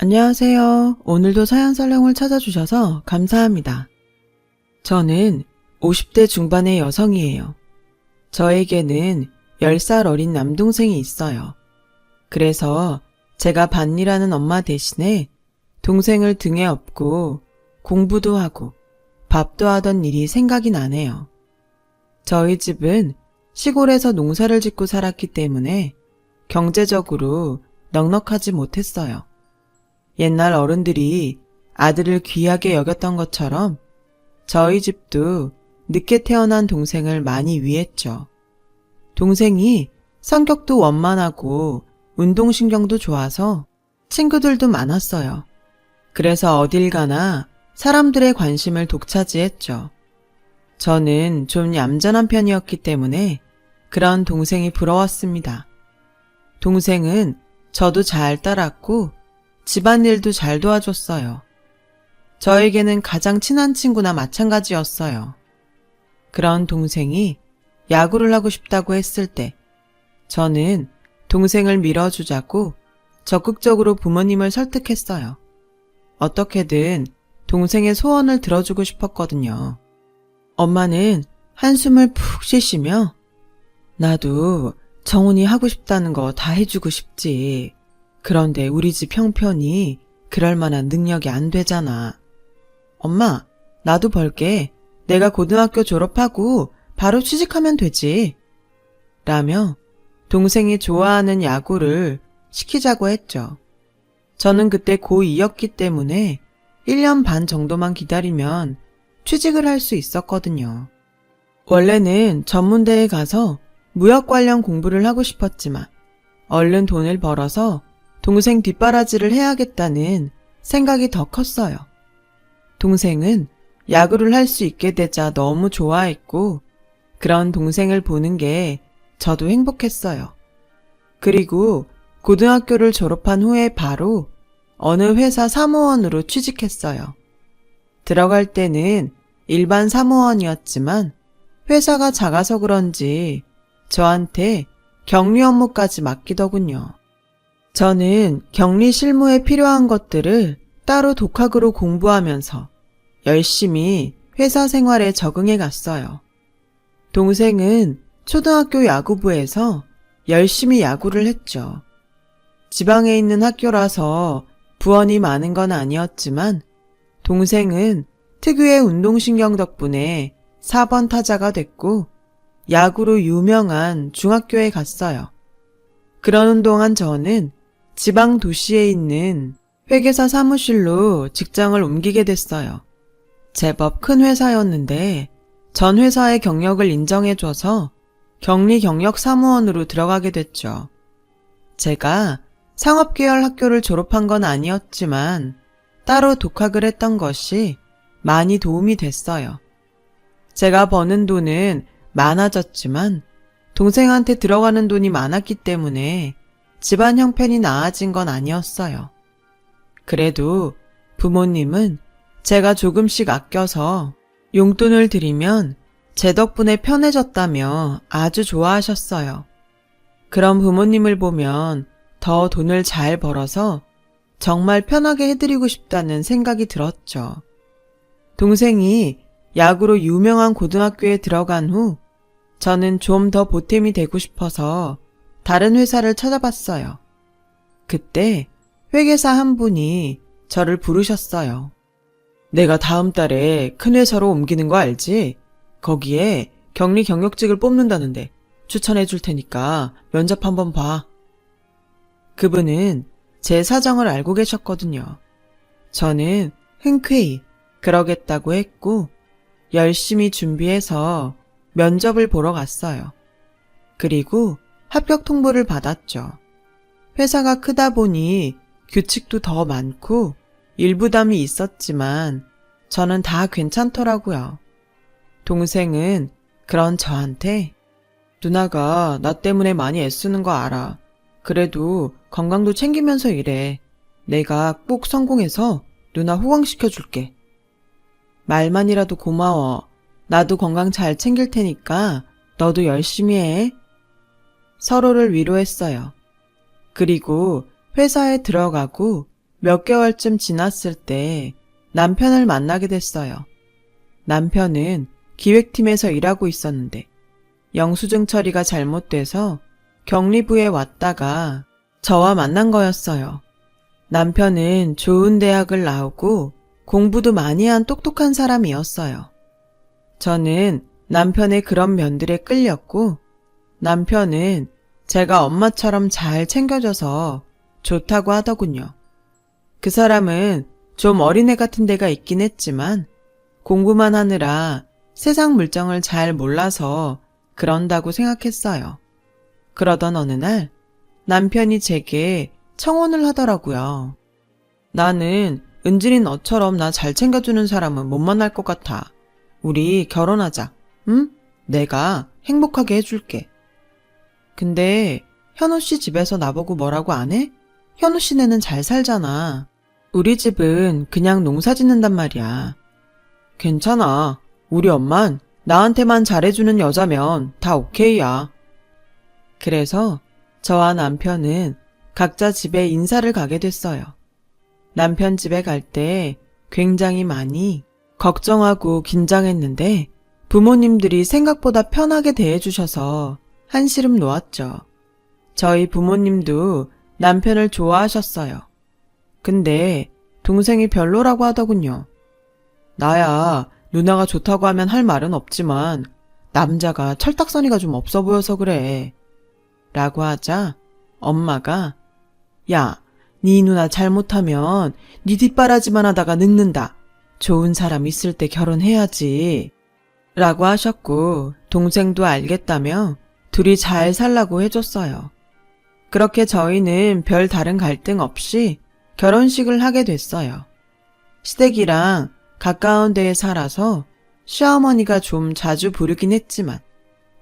안녕하세요. 오늘도 사연살롱을 찾아주셔서 감사합니다. 저는 50대 중반의 여성이에요. 저에게는 10살 어린 남동생이 있어요. 그래서 제가 밭일하는 엄마 대신에 동생을 등에 업고 공부도 하고 밥도 하던 일이 생각이 나네요. 저희 집은 시골에서 농사를 짓고 살았기 때문에 경제적으로 넉넉하지 못했어요. 옛날 어른들이 아들을 귀하게 여겼던 것처럼 저희 집도 늦게 태어난 동생을 많이 위했죠. 동생이 성격도 원만하고 운동신경도 좋아서 친구들도 많았어요. 그래서 어딜 가나 사람들의 관심을 독차지했죠. 저는 좀 얌전한 편이었기 때문에 그런 동생이 부러웠습니다. 동생은 저도 잘 따랐고 집안일도 잘 도와줬어요. 저에게는 가장 친한 친구나 마찬가지였어요. 그런 동생이 야구를 하고 싶다고 했을 때 저는 동생을 밀어주자고 적극적으로 부모님을 설득했어요. 어떻게든 동생의 소원을 들어주고 싶었거든요. 엄마는 한숨을 푹 쉬시며 나도 정훈이 하고 싶다는 거 다 해주고 싶지. 그런데 우리 집 형편이 그럴 만한 능력이 안 되잖아. 엄마, 나도 벌게. 내가 고등학교 졸업하고 바로 취직하면 되지. 라며 동생이 좋아하는 야구를 시키자고 했죠. 저는 그때 고2였기 때문에 1년 반 정도만 기다리면 취직을 할 수 있었거든요. 원래는 전문대에 가서 무역 관련 공부를 하고 싶었지만 얼른 돈을 벌어서 동생 뒷바라지를 해야겠다는 생각이 더 컸어요. 동생은 야구를 할 수 있게 되자 너무 좋아했고 그런 동생을 보는 게 저도 행복했어요. 그리고 고등학교를 졸업한 후에 바로 어느 회사 사무원으로 취직했어요. 들어갈 때는 일반 사무원이었지만 회사가 작아서 그런지 저한테 격리 업무까지 맡기더군요. 저는 격리 실무에 필요한 것들을 따로 독학으로 공부하면서 열심히 회사 생활에 적응해 갔어요. 동생은 초등학교 야구부에서 열심히 야구를 했죠. 지방에 있는 학교라서 부원이 많은 건 아니었지만 동생은 특유의 운동신경 덕분에 4번 타자가 됐고 야구로 유명한 중학교에 갔어요. 그러는 동안 저는 지방 도시에 있는 회계사 사무실로 직장을 옮기게 됐어요. 제법 큰 회사였는데 전 회사의 경력을 인정해줘서 격리 경력 사무원으로 들어가게 됐죠. 제가 상업계열 학교를 졸업한 건 아니었지만 따로 독학을 했던 것이 많이 도움이 됐어요. 제가 버는 돈은 많아졌지만 동생한테 들어가는 돈이 많았기 때문에 집안 형편이 나아진 건 아니었어요. 그래도 부모님은 제가 조금씩 아껴서 용돈을 드리면 제 덕분에 편해졌다며 아주 좋아하셨어요. 그런 부모님을 보면 더 돈을 잘 벌어서 정말 편하게 해드리고 싶다는 생각이 들었죠. 동생이 야구로 유명한 고등학교에 들어간 후 저는 좀 더 보탬이 되고 싶어서 다른 회사를 찾아봤어요. 그때 회계사 한 분이 저를 부르셨어요. 내가 다음 달에 큰 회사로 옮기는 거 알지? 거기에 격리 경력직을 뽑는다는데 추천해 줄 테니까 면접 한번 봐. 그분은 제 사정을 알고 계셨거든요. 저는 흔쾌히 그러겠다고 했고 열심히 준비해서 면접을 보러 갔어요. 그리고 합격 통보를 받았죠. 회사가 크다 보니 규칙도 더 많고 일부담이 있었지만 저는 다 괜찮더라고요. 동생은 그런 저한테 누나가 나 때문에 많이 애쓰는 거 알아. 그래도 건강도 챙기면서 일해. 내가 꼭 성공해서 누나 호강시켜줄게. 말만이라도 고마워. 나도 건강 잘 챙길 테니까 너도 열심히 해. 서로를 위로했어요. 그리고 회사에 들어가고 몇 개월쯤 지났을 때 남편을 만나게 됐어요. 남편은 기획팀에서 일하고 있었는데 영수증 처리가 잘못돼서 격리부에 왔다가 저와 만난 거였어요. 남편은 좋은 대학을 나오고 공부도 많이 한 똑똑한 사람이었어요. 저는 남편의 그런 면들에 끌렸고 남편은 제가 엄마처럼 잘 챙겨줘서 좋다고 하더군요. 그 사람은 좀 어린애 같은 데가 있긴 했지만 공부만 하느라 세상 물정을 잘 몰라서 그런다고 생각했어요. 그러던 어느 날 남편이 제게 청혼을 하더라고요. 나는 은진이 너처럼 나 잘 챙겨주는 사람은 못 만날 것 같아. 우리 결혼하자. 응? 내가 행복하게 해줄게. 근데 현우 씨 집에서 나보고 뭐라고 안 해? 현우 씨네는 잘 살잖아. 우리 집은 그냥 농사 짓는단 말이야. 괜찮아. 우리 엄만 나한테만 잘해주는 여자면 다 오케이야. 그래서 저와 남편은 각자 집에 인사를 가게 됐어요. 남편 집에 갈 때 굉장히 많이 걱정하고 긴장했는데 부모님들이 생각보다 편하게 대해주셔서 한시름 놓았죠. 저희 부모님도 남편을 좋아하셨어요. 근데 동생이 별로라고 하더군요. 나야 누나가 좋다고 하면 할 말은 없지만 남자가 철딱서니가 좀 없어 보여서 그래. 라고 하자 엄마가 야, 네 누나 잘못하면 네 뒷바라지만 하다가 늙는다. 좋은 사람 있을 때 결혼해야지. 라고 하셨고 동생도 알겠다며 둘이 잘 살라고 해줬어요. 그렇게 저희는 별 다른 갈등 없이 결혼식을 하게 됐어요. 시댁이랑 가까운 데에 살아서 시어머니가 좀 자주 부르긴 했지만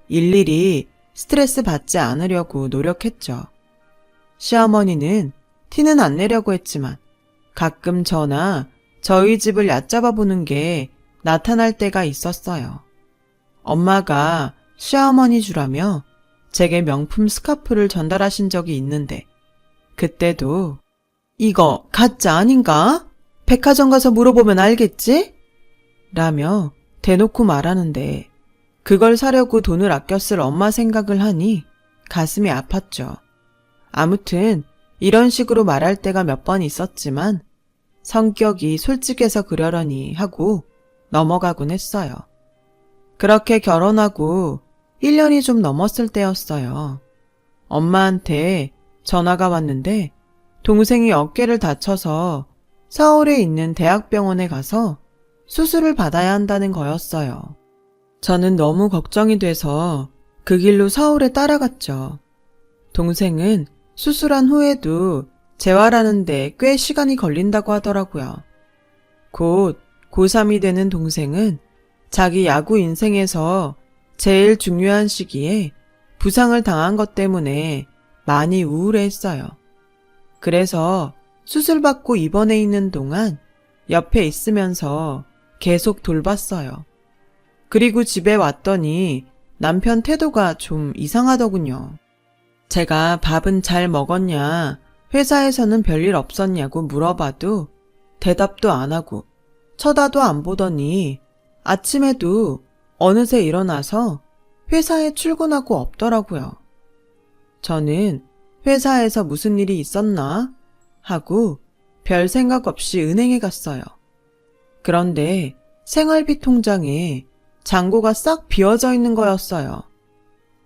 일일이 스트레스 받지 않으려고 노력했죠. 시어머니는 티는 안 내려고 했지만 가끔 저나 저희 집을 얕잡아 보는 게 나타날 때가 있었어요. 엄마가 시어머니 주라며 제게 명품 스카프를 전달하신 적이 있는데 그때도 이거 가짜 아닌가? 백화점 가서 물어보면 알겠지? 라며 대놓고 말하는데 그걸 사려고 돈을 아껴 쓸 엄마 생각을 하니 가슴이 아팠죠. 아무튼 이런 식으로 말할 때가 몇 번 있었지만 성격이 솔직해서 그러려니 하고 넘어가곤 했어요. 그렇게 결혼하고 1년이 좀 넘었을 때였어요. 엄마한테 전화가 왔는데 동생이 어깨를 다쳐서 서울에 있는 대학병원에 가서 수술을 받아야 한다는 거였어요. 저는 너무 걱정이 돼서 그 길로 서울에 따라갔죠. 동생은 수술한 후에도 재활하는데 꽤 시간이 걸린다고 하더라고요. 곧 고3이 되는 동생은 자기 야구 인생에서 제일 중요한 시기에 부상을 당한 것 때문에 많이 우울해했어요. 그래서 수술받고 입원해 있는 동안 옆에 있으면서 계속 돌봤어요. 그리고 집에 왔더니 남편 태도가 좀 이상하더군요. 제가 밥은 잘 먹었냐, 회사에서는 별일 없었냐고 물어봐도 대답도 안 하고 쳐다도 안 보더니 아침에도 어느새 일어나서 회사에 출근하고 없더라고요. 저는 회사에서 무슨 일이 있었나 하고 별 생각 없이 은행에 갔어요. 그런데 생활비 통장에 잔고가 싹 비어져 있는 거였어요.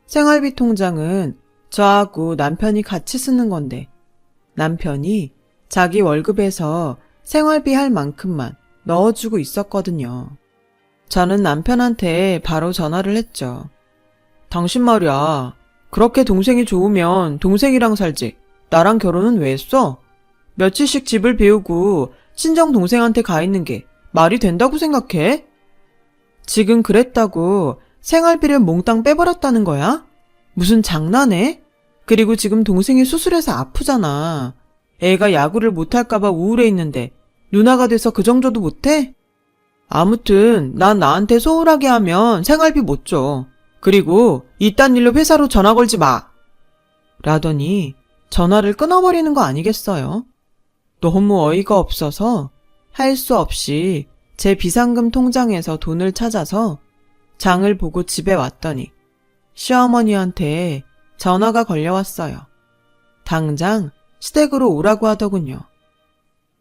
생활비 통장은 저하고 남편이 같이 쓰는 건데 남편이 자기 월급에서 생활비 할 만큼만 넣어주고 있었거든요. 저는 남편한테 바로 전화를 했죠. 당신 말이야, 그렇게 동생이 좋으면 동생이랑 살지. 나랑 결혼은 왜 했어? 며칠씩 집을 비우고 친정 동생한테 가 있는 게 말이 된다고 생각해? 지금 그랬다고 생활비를 몽땅 빼버렸다는 거야? 무슨 장난해? 그리고 지금 동생이 수술해서 아프잖아. 애가 야구를 못할까봐 우울해 있는데 누나가 돼서 그 정도도 못해? 아무튼 난 나한테 소홀하게 하면 생활비 못 줘. 그리고 이딴 일로 회사로 전화 걸지 마. 라더니 전화를 끊어버리는 거 아니겠어요? 너무 어이가 없어서 할 수 없이 제 비상금 통장에서 돈을 찾아서 장을 보고 집에 왔더니 시어머니한테 전화가 걸려왔어요. 당장 시댁으로 오라고 하더군요.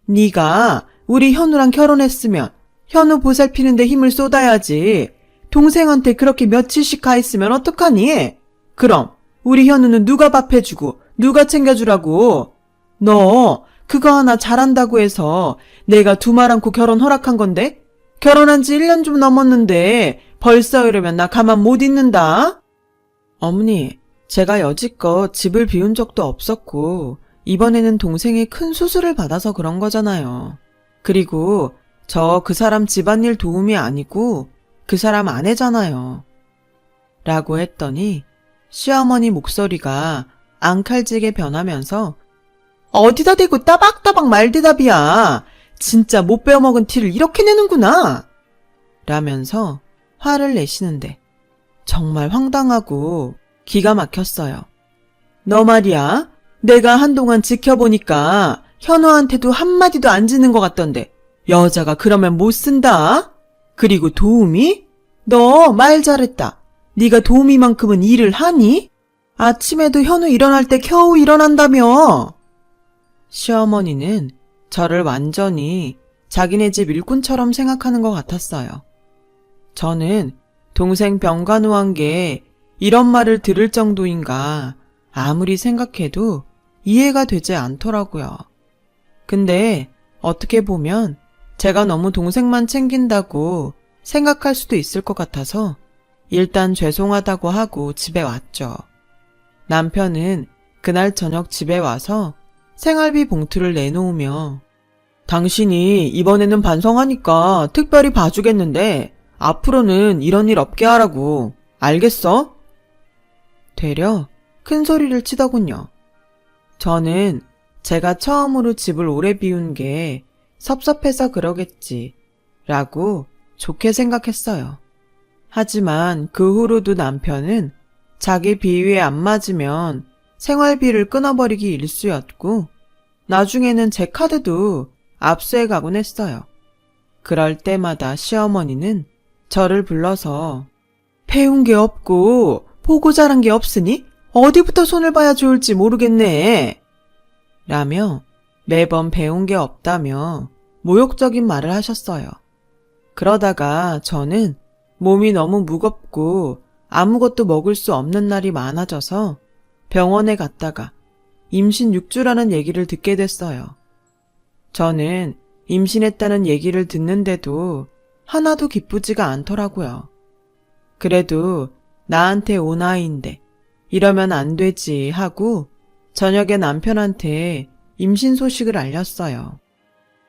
네가 우리 현우랑 결혼했으면 현우 보살피는데 힘을 쏟아야지. 동생한테 그렇게 며칠씩 가 있으면 어떡하니? 그럼 우리 현우는 누가 밥 해주고 누가 챙겨주라고? 너 그거 하나 잘한다고 해서 내가 두 말 않고 결혼 허락한 건데? 결혼한 지 1년 좀 넘었는데 벌써 이러면 나 가만 못 있는다. 어머니, 제가 여지껏 집을 비운 적도 없었고 이번에는 동생이 큰 수술을 받아서 그런 거잖아요. 그리고 저 그 사람 집안일 도움이 아니고 그 사람 아내잖아요. 라고 했더니 시어머니 목소리가 앙칼지게 변하면서 어디다 대고 따박따박 말대답이야. 진짜 못 빼어먹은 티를 이렇게 내는구나. 라면서 화를 내시는데 정말 황당하고 기가 막혔어요. 너 말이야. 내가 한동안 지켜보니까 현우한테도 한마디도 안 지는 것 같던데 여자가 그러면 못 쓴다. 그리고 도우미? 너 말 잘했다. 네가 도우미만큼은 일을 하니? 아침에도 현우 일어날 때 겨우 일어난다며. 시어머니는 저를 완전히 자기네 집 일꾼처럼 생각하는 것 같았어요. 저는 동생 병간호한 게 이런 말을 들을 정도인가 아무리 생각해도 이해가 되지 않더라고요. 근데 어떻게 보면 제가 너무 동생만 챙긴다고 생각할 수도 있을 것 같아서 일단 죄송하다고 하고 집에 왔죠. 남편은 그날 저녁 집에 와서 생활비 봉투를 내놓으며 당신이 이번에는 반성하니까 특별히 봐주겠는데 앞으로는 이런 일 없게 하라고. 알겠어? 되려 큰 소리를 치더군요. 저는 제가 처음으로 집을 오래 비운 게 섭섭해서 그러겠지 라고 좋게 생각했어요. 하지만 그 후로도 남편은 자기 비위에 안 맞으면 생활비를 끊어버리기 일쑤였고 나중에는 제 카드도 압수해 가곤 했어요. 그럴 때마다 시어머니는 저를 불러서 배운 게 없고 보고 자란 게 없으니 어디부터 손을 봐야 좋을지 모르겠네 라며 매번 배운 게 없다며 모욕적인 말을 하셨어요. 그러다가 저는 몸이 너무 무겁고 아무것도 먹을 수 없는 날이 많아져서 병원에 갔다가 임신 6주라는 얘기를 듣게 됐어요. 저는 임신했다는 얘기를 듣는데도 하나도 기쁘지가 않더라고요. 그래도 나한테 온 아이인데 이러면 안 되지 하고 저녁에 남편한테 임신 소식을 알렸어요.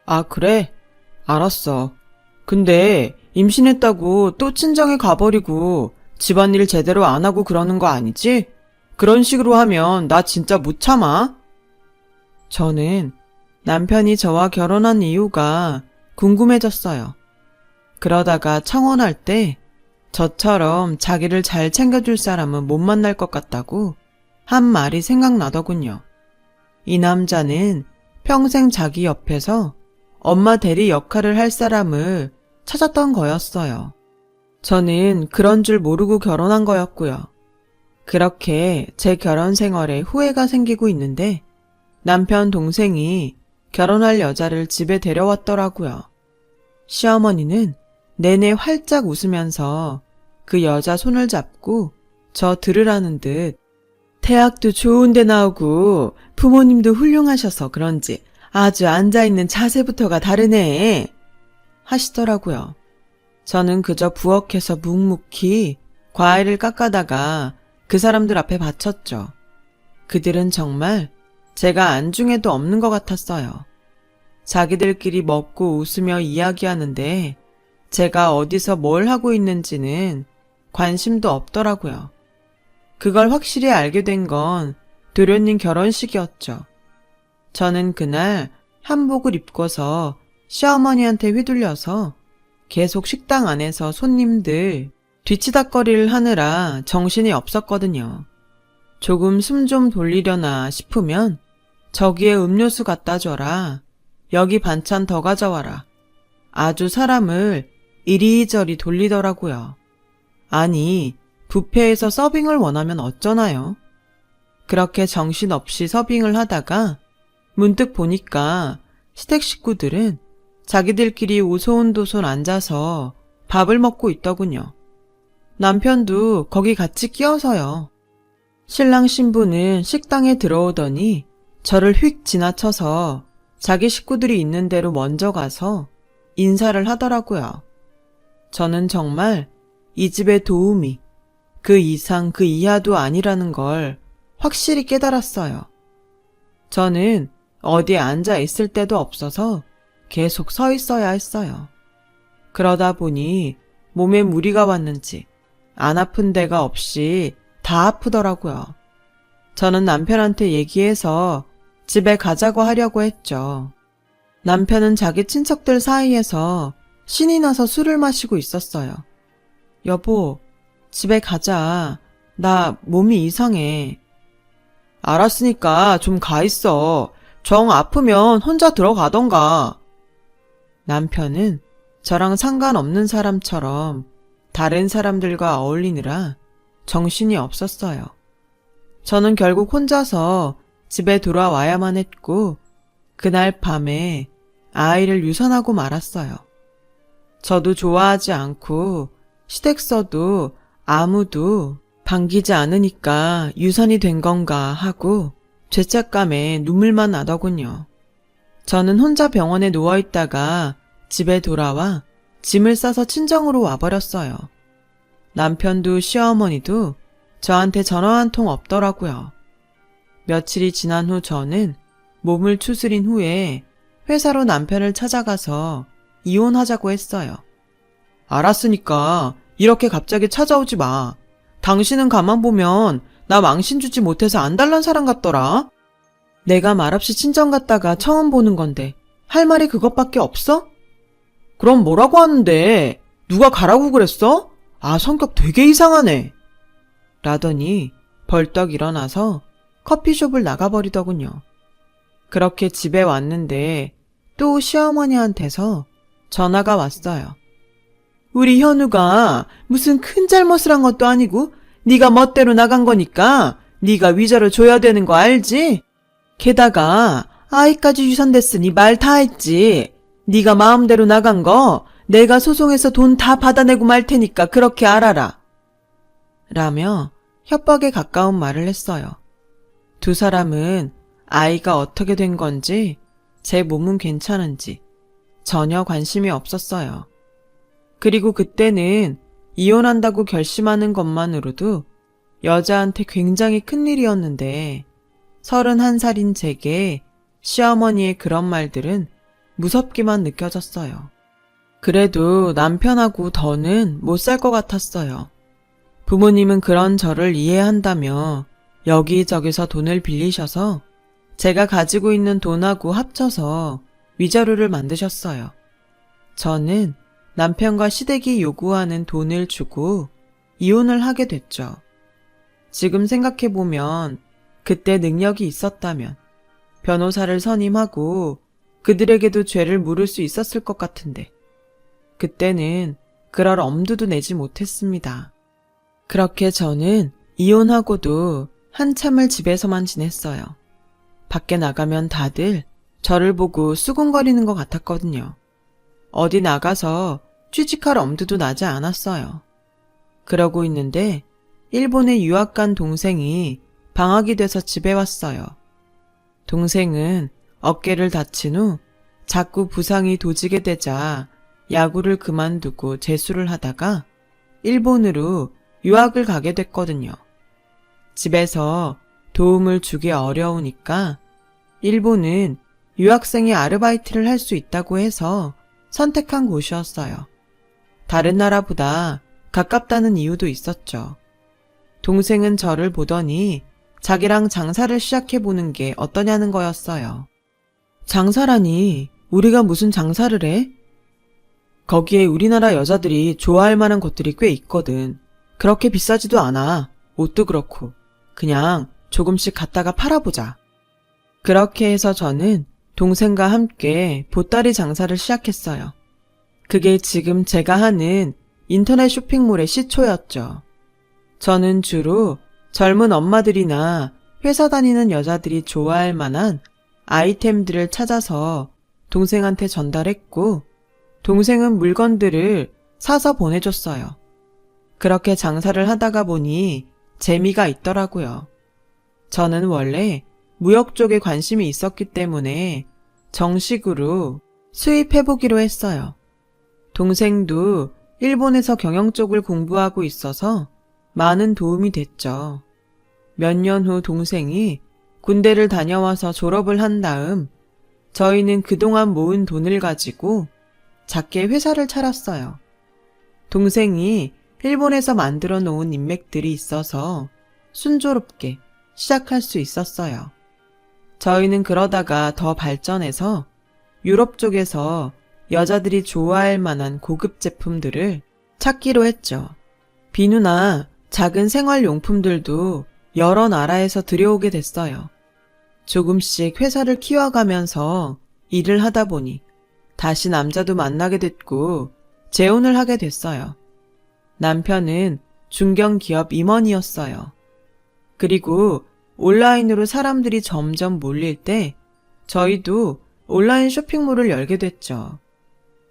아, 그래? 알았어. 근데 임신했다고 또 친정에 가버리고 집안일 제대로 안 하고 그러는 거 아니지? 그런 식으로 하면 나 진짜 못 참아. 저는 남편이 저와 결혼한 이유가 궁금해졌어요. 그러다가 청혼할 때 저처럼 자기를 잘 챙겨줄 사람은 못 만날 것 같다고 한 말이 생각나더군요. 이 남자는 평생 자기 옆에서 엄마 대리 역할을 할 사람을 찾았던 거였어요. 저는 그런 줄 모르고 결혼한 거였고요. 그렇게 제 결혼 생활에 후회가 생기고 있는데 남편 동생이 결혼할 여자를 집에 데려왔더라고요. 시어머니는 내내 활짝 웃으면서 그 여자 손을 잡고 저 들으라는 듯 대학도 좋은 데 나오고 부모님도 훌륭하셔서 그런지 아주 앉아있는 자세부터가 다르네 하시더라고요. 저는 그저 부엌에서 묵묵히 과일을 깎아다가 그 사람들 앞에 바쳤죠. 그들은 정말 제가 안중에도 없는 것 같았어요. 자기들끼리 먹고 웃으며 이야기하는데 제가 어디서 뭘 하고 있는지는 관심도 없더라고요. 그걸 확실히 알게 된 건 도련님 결혼식이었죠. 저는 그날 한복을 입고서 시어머니한테 휘둘려서 계속 식당 안에서 손님들 뒤치다꺼리를 하느라 정신이 없었거든요. 조금 숨 좀 돌리려나 싶으면 저기에 음료수 갖다 줘라 여기 반찬 더 가져와라. 아주 사람을 이리저리 돌리더라고요. 아니, 뷔페에서 서빙을 원하면 어쩌나요? 그렇게 정신없이 서빙을 하다가 문득 보니까 시댁 식구들은 자기들끼리 오손도손 앉아서 밥을 먹고 있더군요. 남편도 거기 같이 끼어서요. 신랑 신부는 식당에 들어오더니 저를 휙 지나쳐서 자기 식구들이 있는 데로 먼저 가서 인사를 하더라고요. 저는 정말 이 집의 도우미, 그 이상 그 이하도 아니라는 걸 확실히 깨달았어요. 저는 어디에 앉아 있을 데도 없어서 계속 서 있어야 했어요. 그러다 보니 몸에 무리가 왔는지 안 아픈 데가 없이 다 아프더라고요. 저는 남편한테 얘기해서 집에 가자고 하려고 했죠. 남편은 자기 친척들 사이에서 신이 나서 술을 마시고 있었어요. 여보, 집에 가자. 나 몸이 이상해. 알았으니까 좀 가 있어. 정 아프면 혼자 들어가던가. 남편은 저랑 상관없는 사람처럼 다른 사람들과 어울리느라 정신이 없었어요. 저는 결국 혼자서 집에 돌아와야만 했고 그날 밤에 아이를 유산하고 말았어요. 저도 좋아하지 않고 시댁서도 아무도 반기지 않으니까 유산이 된 건가 하고 죄책감에 눈물만 나더군요. 저는 혼자 병원에 누워있다가 집에 돌아와 짐을 싸서 친정으로 와버렸어요. 남편도 시어머니도 저한테 전화 한 통 없더라고요. 며칠이 지난 후 저는 몸을 추스린 후에 회사로 남편을 찾아가서 이혼하자고 했어요. 알았으니까 이렇게 갑자기 찾아오지 마. 당신은 가만 보면 나 망신 주지 못해서 안달난 사람 같더라. 내가 말없이 친정 갔다가 처음 보는 건데 할 말이 그것밖에 없어? 그럼 뭐라고 하는데? 누가 가라고 그랬어? 아, 성격 되게 이상하네. 라더니 벌떡 일어나서 커피숍을 나가버리더군요. 그렇게 집에 왔는데 또 시어머니한테서 전화가 왔어요. 우리 현우가 무슨 큰 잘못을 한 것도 아니고 네가 멋대로 나간 거니까 네가 위자료 줘야 되는 거 알지? 게다가 아이까지 유산됐으니 말 다 했지. 네가 마음대로 나간 거 내가 소송해서 돈 다 받아내고 말 테니까 그렇게 알아라. 라며 협박에 가까운 말을 했어요. 두 사람은 아이가 어떻게 된 건지 제 몸은 괜찮은지 전혀 관심이 없었어요. 그리고 그때는 이혼한다고 결심하는 것만으로도 여자한테 굉장히 큰일이었는데 31살인 제게 시어머니의 그런 말들은 무섭기만 느껴졌어요. 그래도 남편하고 더는 못 살 것 같았어요. 부모님은 그런 저를 이해한다며 여기저기서 돈을 빌리셔서 제가 가지고 있는 돈하고 합쳐서 위자료를 만드셨어요. 저는 남편과 시댁이 요구하는 돈을 주고 이혼을 하게 됐죠. 지금 생각해보면 그때 능력이 있었다면 변호사를 선임하고 그들에게도 죄를 물을 수 있었을 것 같은데 그때는 그럴 엄두도 내지 못했습니다. 그렇게 저는 이혼하고도 한참을 집에서만 지냈어요. 밖에 나가면 다들 저를 보고 수군거리는 것 같았거든요. 어디 나가서 취직할 엄두도 나지 않았어요. 그러고 있는데 일본에 유학 간 동생이 방학이 돼서 집에 왔어요. 동생은 어깨를 다친 후 자꾸 부상이 도지게 되자 야구를 그만두고 재수를 하다가 일본으로 유학을 가게 됐거든요. 집에서 도움을 주기 어려우니까 일본은 유학생이 아르바이트를 할 수 있다고 해서 선택한 곳이었어요. 다른 나라보다 가깝다는 이유도 있었죠. 동생은 저를 보더니 자기랑 장사를 시작해보는 게 어떠냐는 거였어요. 장사라니 우리가 무슨 장사를 해? 거기에 우리나라 여자들이 좋아할 만한 것들이 꽤 있거든. 그렇게 비싸지도 않아. 옷도 그렇고. 그냥 조금씩 갖다가 팔아보자. 그렇게 해서 저는 동생과 함께 보따리 장사를 시작했어요. 그게 지금 제가 하는 인터넷 쇼핑몰의 시초였죠. 저는 주로 젊은 엄마들이나 회사 다니는 여자들이 좋아할 만한 아이템들을 찾아서 동생한테 전달했고, 동생은 물건들을 사서 보내줬어요. 그렇게 장사를 하다가 보니 재미가 있더라고요. 저는 원래 무역 쪽에 관심이 있었기 때문에 정식으로 수입해보기로 했어요. 동생도 일본에서 경영 쪽을 공부하고 있어서 많은 도움이 됐죠. 몇 년 후 동생이 군대를 다녀와서 졸업을 한 다음 저희는 그동안 모은 돈을 가지고 작게 회사를 차렸어요. 동생이 일본에서 만들어 놓은 인맥들이 있어서 순조롭게 시작할 수 있었어요. 저희는 그러다가 더 발전해서 유럽 쪽에서 여자들이 좋아할 만한 고급 제품들을 찾기로 했죠. 비누나 작은 생활용품들도 여러 나라에서 들여오게 됐어요. 조금씩 회사를 키워가면서 일을 하다 보니 다시 남자도 만나게 됐고 재혼을 하게 됐어요. 남편은 중견기업 임원이었어요. 그리고 온라인으로 사람들이 점점 몰릴 때 저희도 온라인 쇼핑몰을 열게 됐죠.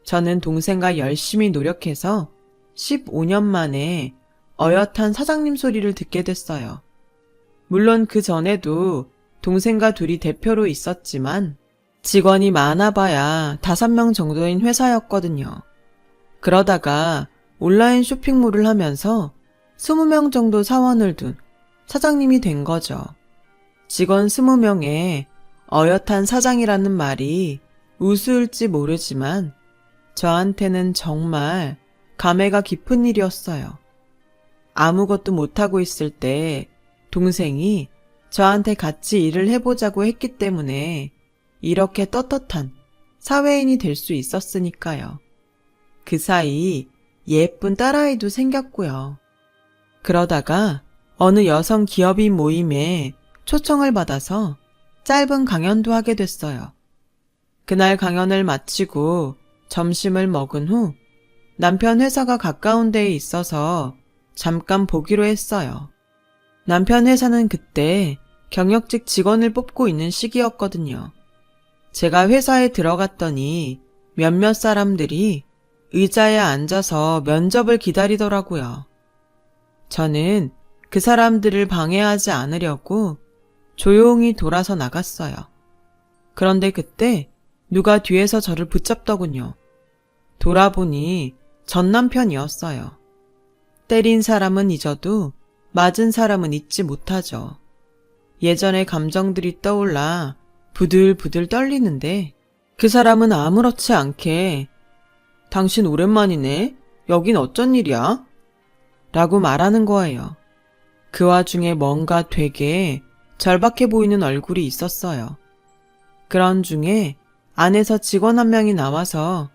저는 동생과 열심히 노력해서 15년 만에 어엿한 사장님 소리를 듣게 됐어요. 물론 그 전에도 동생과 둘이 대표로 있었지만 직원이 많아봐야 5명 정도인 회사였거든요. 그러다가 온라인 쇼핑몰을 하면서 20명 정도 사원을 둔 사장님이 된 거죠. 직원 20명에 어엿한 사장이라는 말이 우스울지 모르지만 저한테는 정말 감회가 깊은 일이었어요. 아무것도 못하고 있을 때 동생이 저한테 같이 일을 해보자고 했기 때문에 이렇게 떳떳한 사회인이 될 수 있었으니까요. 그 사이 예쁜 딸아이도 생겼고요. 그러다가 어느 여성 기업인 모임에 초청을 받아서 짧은 강연도 하게 됐어요. 그날 강연을 마치고 점심을 먹은 후 남편 회사가 가까운 데에 있어서 잠깐 보기로 했어요. 남편 회사는 그때 경력직 직원을 뽑고 있는 시기였거든요. 제가 회사에 들어갔더니 몇몇 사람들이 의자에 앉아서 면접을 기다리더라고요. 저는 그 사람들을 방해하지 않으려고 조용히 돌아서 나갔어요. 그런데 그때 누가 뒤에서 저를 붙잡더군요. 돌아보니 전 남편이었어요. 때린 사람은 잊어도 맞은 사람은 잊지 못하죠. 예전의 감정들이 떠올라 부들부들 떨리는데 그 사람은 아무렇지 않게 당신 오랜만이네? 여긴 어쩐 일이야? 라고 말하는 거예요. 그 와중에 뭔가 되게 절박해 보이는 얼굴이 있었어요. 그런 중에 안에서 직원 한 명이 나와서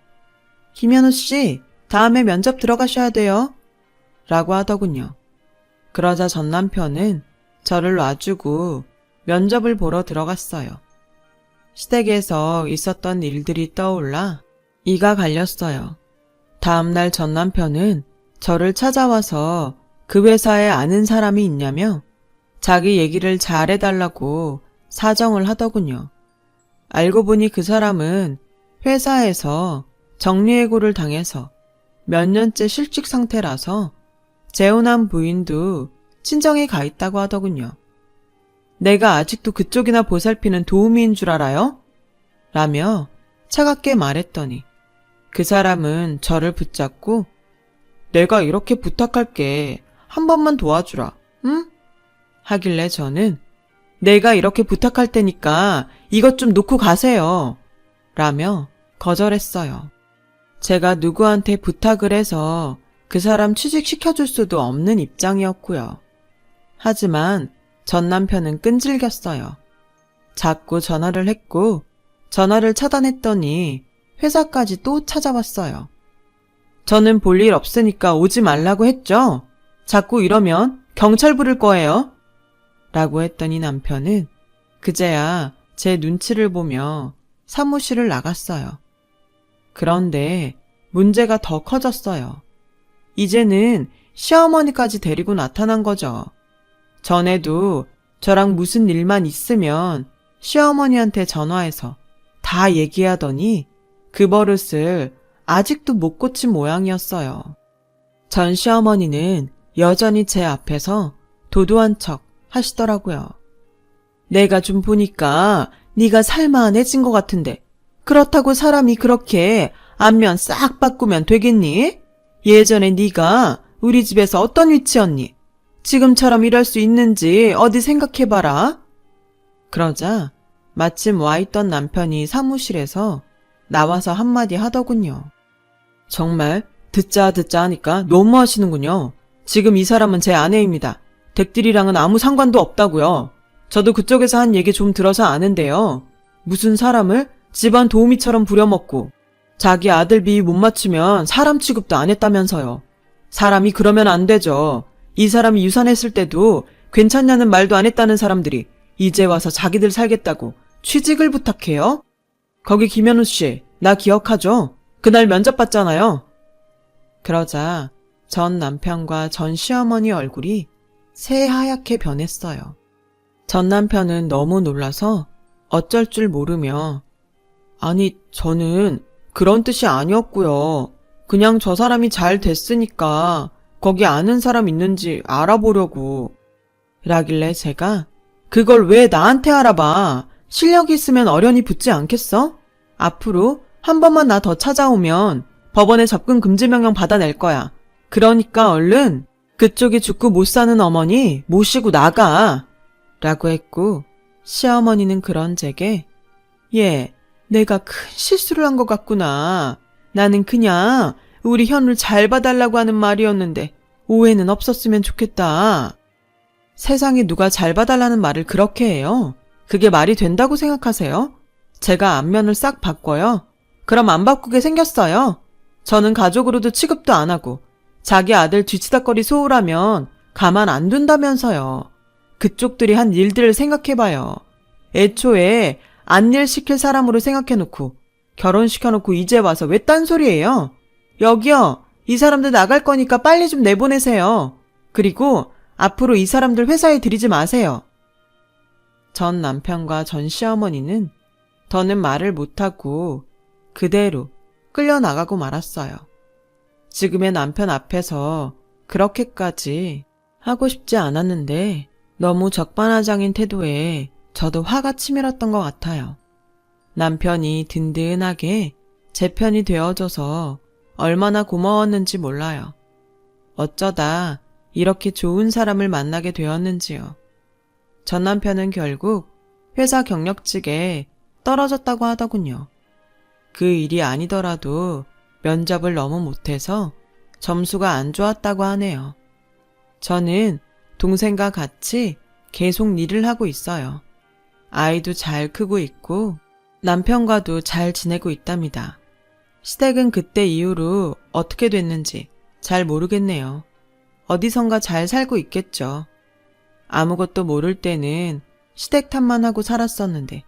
김현우 씨, 다음에 면접 들어가셔야 돼요. 라고 하더군요. 그러자 전 남편은 저를 놔주고 면접을 보러 들어갔어요. 시댁에서 있었던 일들이 떠올라 이가 갈렸어요. 다음날 전 남편은 저를 찾아와서 그 회사에 아는 사람이 있냐며 자기 얘기를 잘해달라고 사정을 하더군요. 알고 보니 그 사람은 회사에서 정리해고를 당해서 몇 년째 실직 상태라서 재혼한 부인도 친정에 가 있다고 하더군요. 내가 아직도 그쪽이나 보살피는 도우미인 줄 알아요? 라며 차갑게 말했더니 그 사람은 저를 붙잡고 내가 이렇게 부탁할게. 한 번만 도와주라. 응? 하길래 저는 내가 이렇게 부탁할 테니까 이것 좀 놓고 가세요. 라며 거절했어요. 제가 누구한테 부탁을 해서 그 사람 취직시켜줄 수도 없는 입장이었고요. 하지만 전 남편은 끈질겼어요. 자꾸 전화를 했고 전화를 차단했더니 회사까지 또 찾아왔어요. 저는 볼 일 없으니까 오지 말라고 했죠? 자꾸 이러면 경찰 부를 거예요. 라고 했더니 남편은 그제야 제 눈치를 보며 사무실을 나갔어요. 그런데 문제가 더 커졌어요. 이제는 시어머니까지 데리고 나타난 거죠. 전에도 저랑 무슨 일만 있으면 시어머니한테 전화해서 다 얘기하더니 그 버릇을 아직도 못 고친 모양이었어요. 전 시어머니는 여전히 제 앞에서 도도한 척 하시더라고요. 내가 좀 보니까 네가 살만해진 것 같은데 그렇다고 사람이 그렇게 안면 싹 바꾸면 되겠니? 예전에 네가 우리 집에서 어떤 위치였니? 지금처럼 일할 수 있는지 어디 생각해봐라. 그러자 마침 와있던 남편이 사무실에서 나와서 한마디 하더군요. 정말 듣자 하니까 너무하시는군요. 지금 이 사람은 제 아내입니다. 댁들이랑은 아무 상관도 없다고요. 저도 그쪽에서 한 얘기 좀 들어서 아는데요. 무슨 사람을 집안 도우미처럼 부려먹고 자기 아들 비위 못 맞추면 사람 취급도 안 했다면서요. 사람이 그러면 안 되죠. 이 사람이 유산했을 때도 괜찮냐는 말도 안 했다는 사람들이 이제 와서 자기들 살겠다고 취직을 부탁해요? 거기 김현우 씨, 나 기억하죠? 그날 면접 봤잖아요. 그러자 전 남편과 전 시어머니 얼굴이 새하얗게 변했어요. 전 남편은 너무 놀라서 어쩔 줄 모르며 아니 저는 그런 뜻이 아니었고요. 그냥 저 사람이 잘 됐으니까 거기 아는 사람 있는지 알아보려고 라길래 제가 그걸 왜 나한테 알아봐. 실력이 있으면 어련히 붙지 않겠어? 앞으로 한 번만 나 더 찾아오면 법원에 접근 금지 명령 받아낼 거야. 그러니까 얼른 그쪽이 죽고 못 사는 어머니 모시고 나가 라고 했고 시어머니는 그런 제게 예, 내가 큰 실수를 한 것 같구나. 나는 그냥 우리 현우를 잘 봐달라고 하는 말이었는데 오해는 없었으면 좋겠다. 세상에 누가 잘 봐달라는 말을 그렇게 해요? 그게 말이 된다고 생각하세요? 제가 안면을 싹 바꿔요? 그럼 안 바꾸게 생겼어요. 저는 가족으로도 취급도 안 하고 자기 아들 뒤치다꺼리 소홀하면 가만 안 둔다면서요. 그쪽들이 한 일들을 생각해봐요. 애초에 안일 시킬 사람으로 생각해놓고 결혼시켜놓고 이제 와서 왜 딴소리예요? 여기요. 이 사람들 나갈 거니까 빨리 좀 내보내세요. 그리고 앞으로 이 사람들 회사에 들이지 마세요. 전 남편과 전 시어머니는 더는 말을 못하고 그대로 끌려나가고 말았어요. 지금의 남편 앞에서 그렇게까지 하고 싶지 않았는데 너무 적반하장인 태도에 저도 화가 치밀었던 것 같아요. 남편이 든든하게 제 편이 되어줘서 얼마나 고마웠는지 몰라요. 어쩌다 이렇게 좋은 사람을 만나게 되었는지요. 전 남편은 결국 회사 경력직에 떨어졌다고 하더군요. 그 일이 아니더라도 면접을 너무 못해서 점수가 안 좋았다고 하네요. 저는 동생과 같이 계속 일을 하고 있어요. 아이도 잘 크고 있고 남편과도 잘 지내고 있답니다. 시댁은 그때 이후로 어떻게 됐는지 잘 모르겠네요. 어디선가 잘 살고 있겠죠. 아무것도 모를 때는 시댁 탓만 하고 살았었는데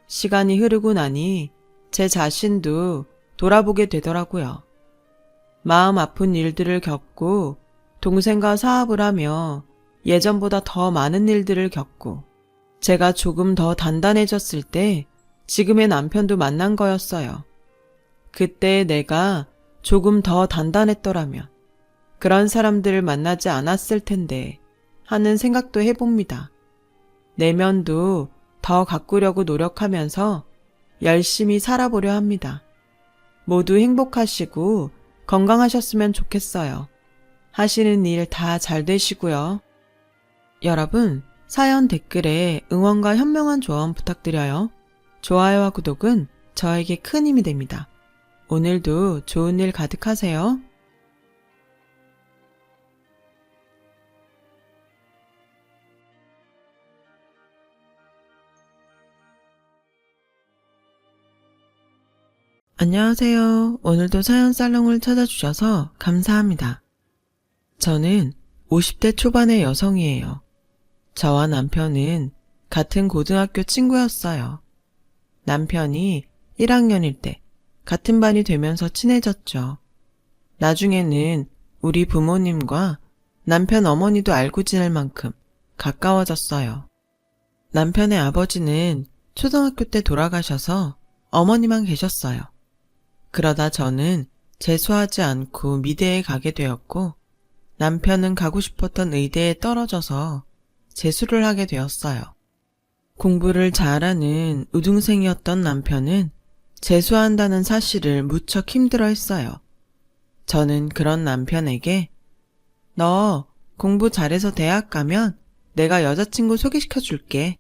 시간이 흐르고 나니 제 자신도 돌아보게 되더라고요. 마음 아픈 일들을 겪고 동생과 사업을 하며 예전보다 더 많은 일들을 겪고 제가 조금 더 단단해졌을 때 지금의 남편도 만난 거였어요. 그때 내가 조금 더 단단했더라면 그런 사람들을 만나지 않았을 텐데 하는 생각도 해봅니다. 내면도 더 가꾸려고 노력하면서 열심히 살아보려 합니다. 모두 행복하시고 건강하셨으면 좋겠어요. 하시는 일 다 잘 되시고요. 여러분, 사연 댓글에 응원과 현명한 조언 부탁드려요. 좋아요와 구독은 저에게 큰 힘이 됩니다. 오늘도 좋은 일 가득하세요. 안녕하세요. 오늘도 사연 살롱을 찾아주셔서 감사합니다. 저는 50대 초반의 여성이에요. 저와 남편은 같은 고등학교 친구였어요. 남편이 1학년일 때 같은 반이 되면서 친해졌죠. 나중에는 우리 부모님과 남편 어머니도 알고 지낼 만큼 가까워졌어요. 남편의 아버지는 초등학교 때 돌아가셔서 어머니만 계셨어요. 그러다 저는 재수하지 않고 미대에 가게 되었고 남편은 가고 싶었던 의대에 떨어져서 재수를 하게 되었어요. 공부를 잘하는 우등생이었던 남편은 재수한다는 사실을 무척 힘들어했어요. 저는 그런 남편에게 너 공부 잘해서 대학 가면 내가 여자친구 소개시켜 줄게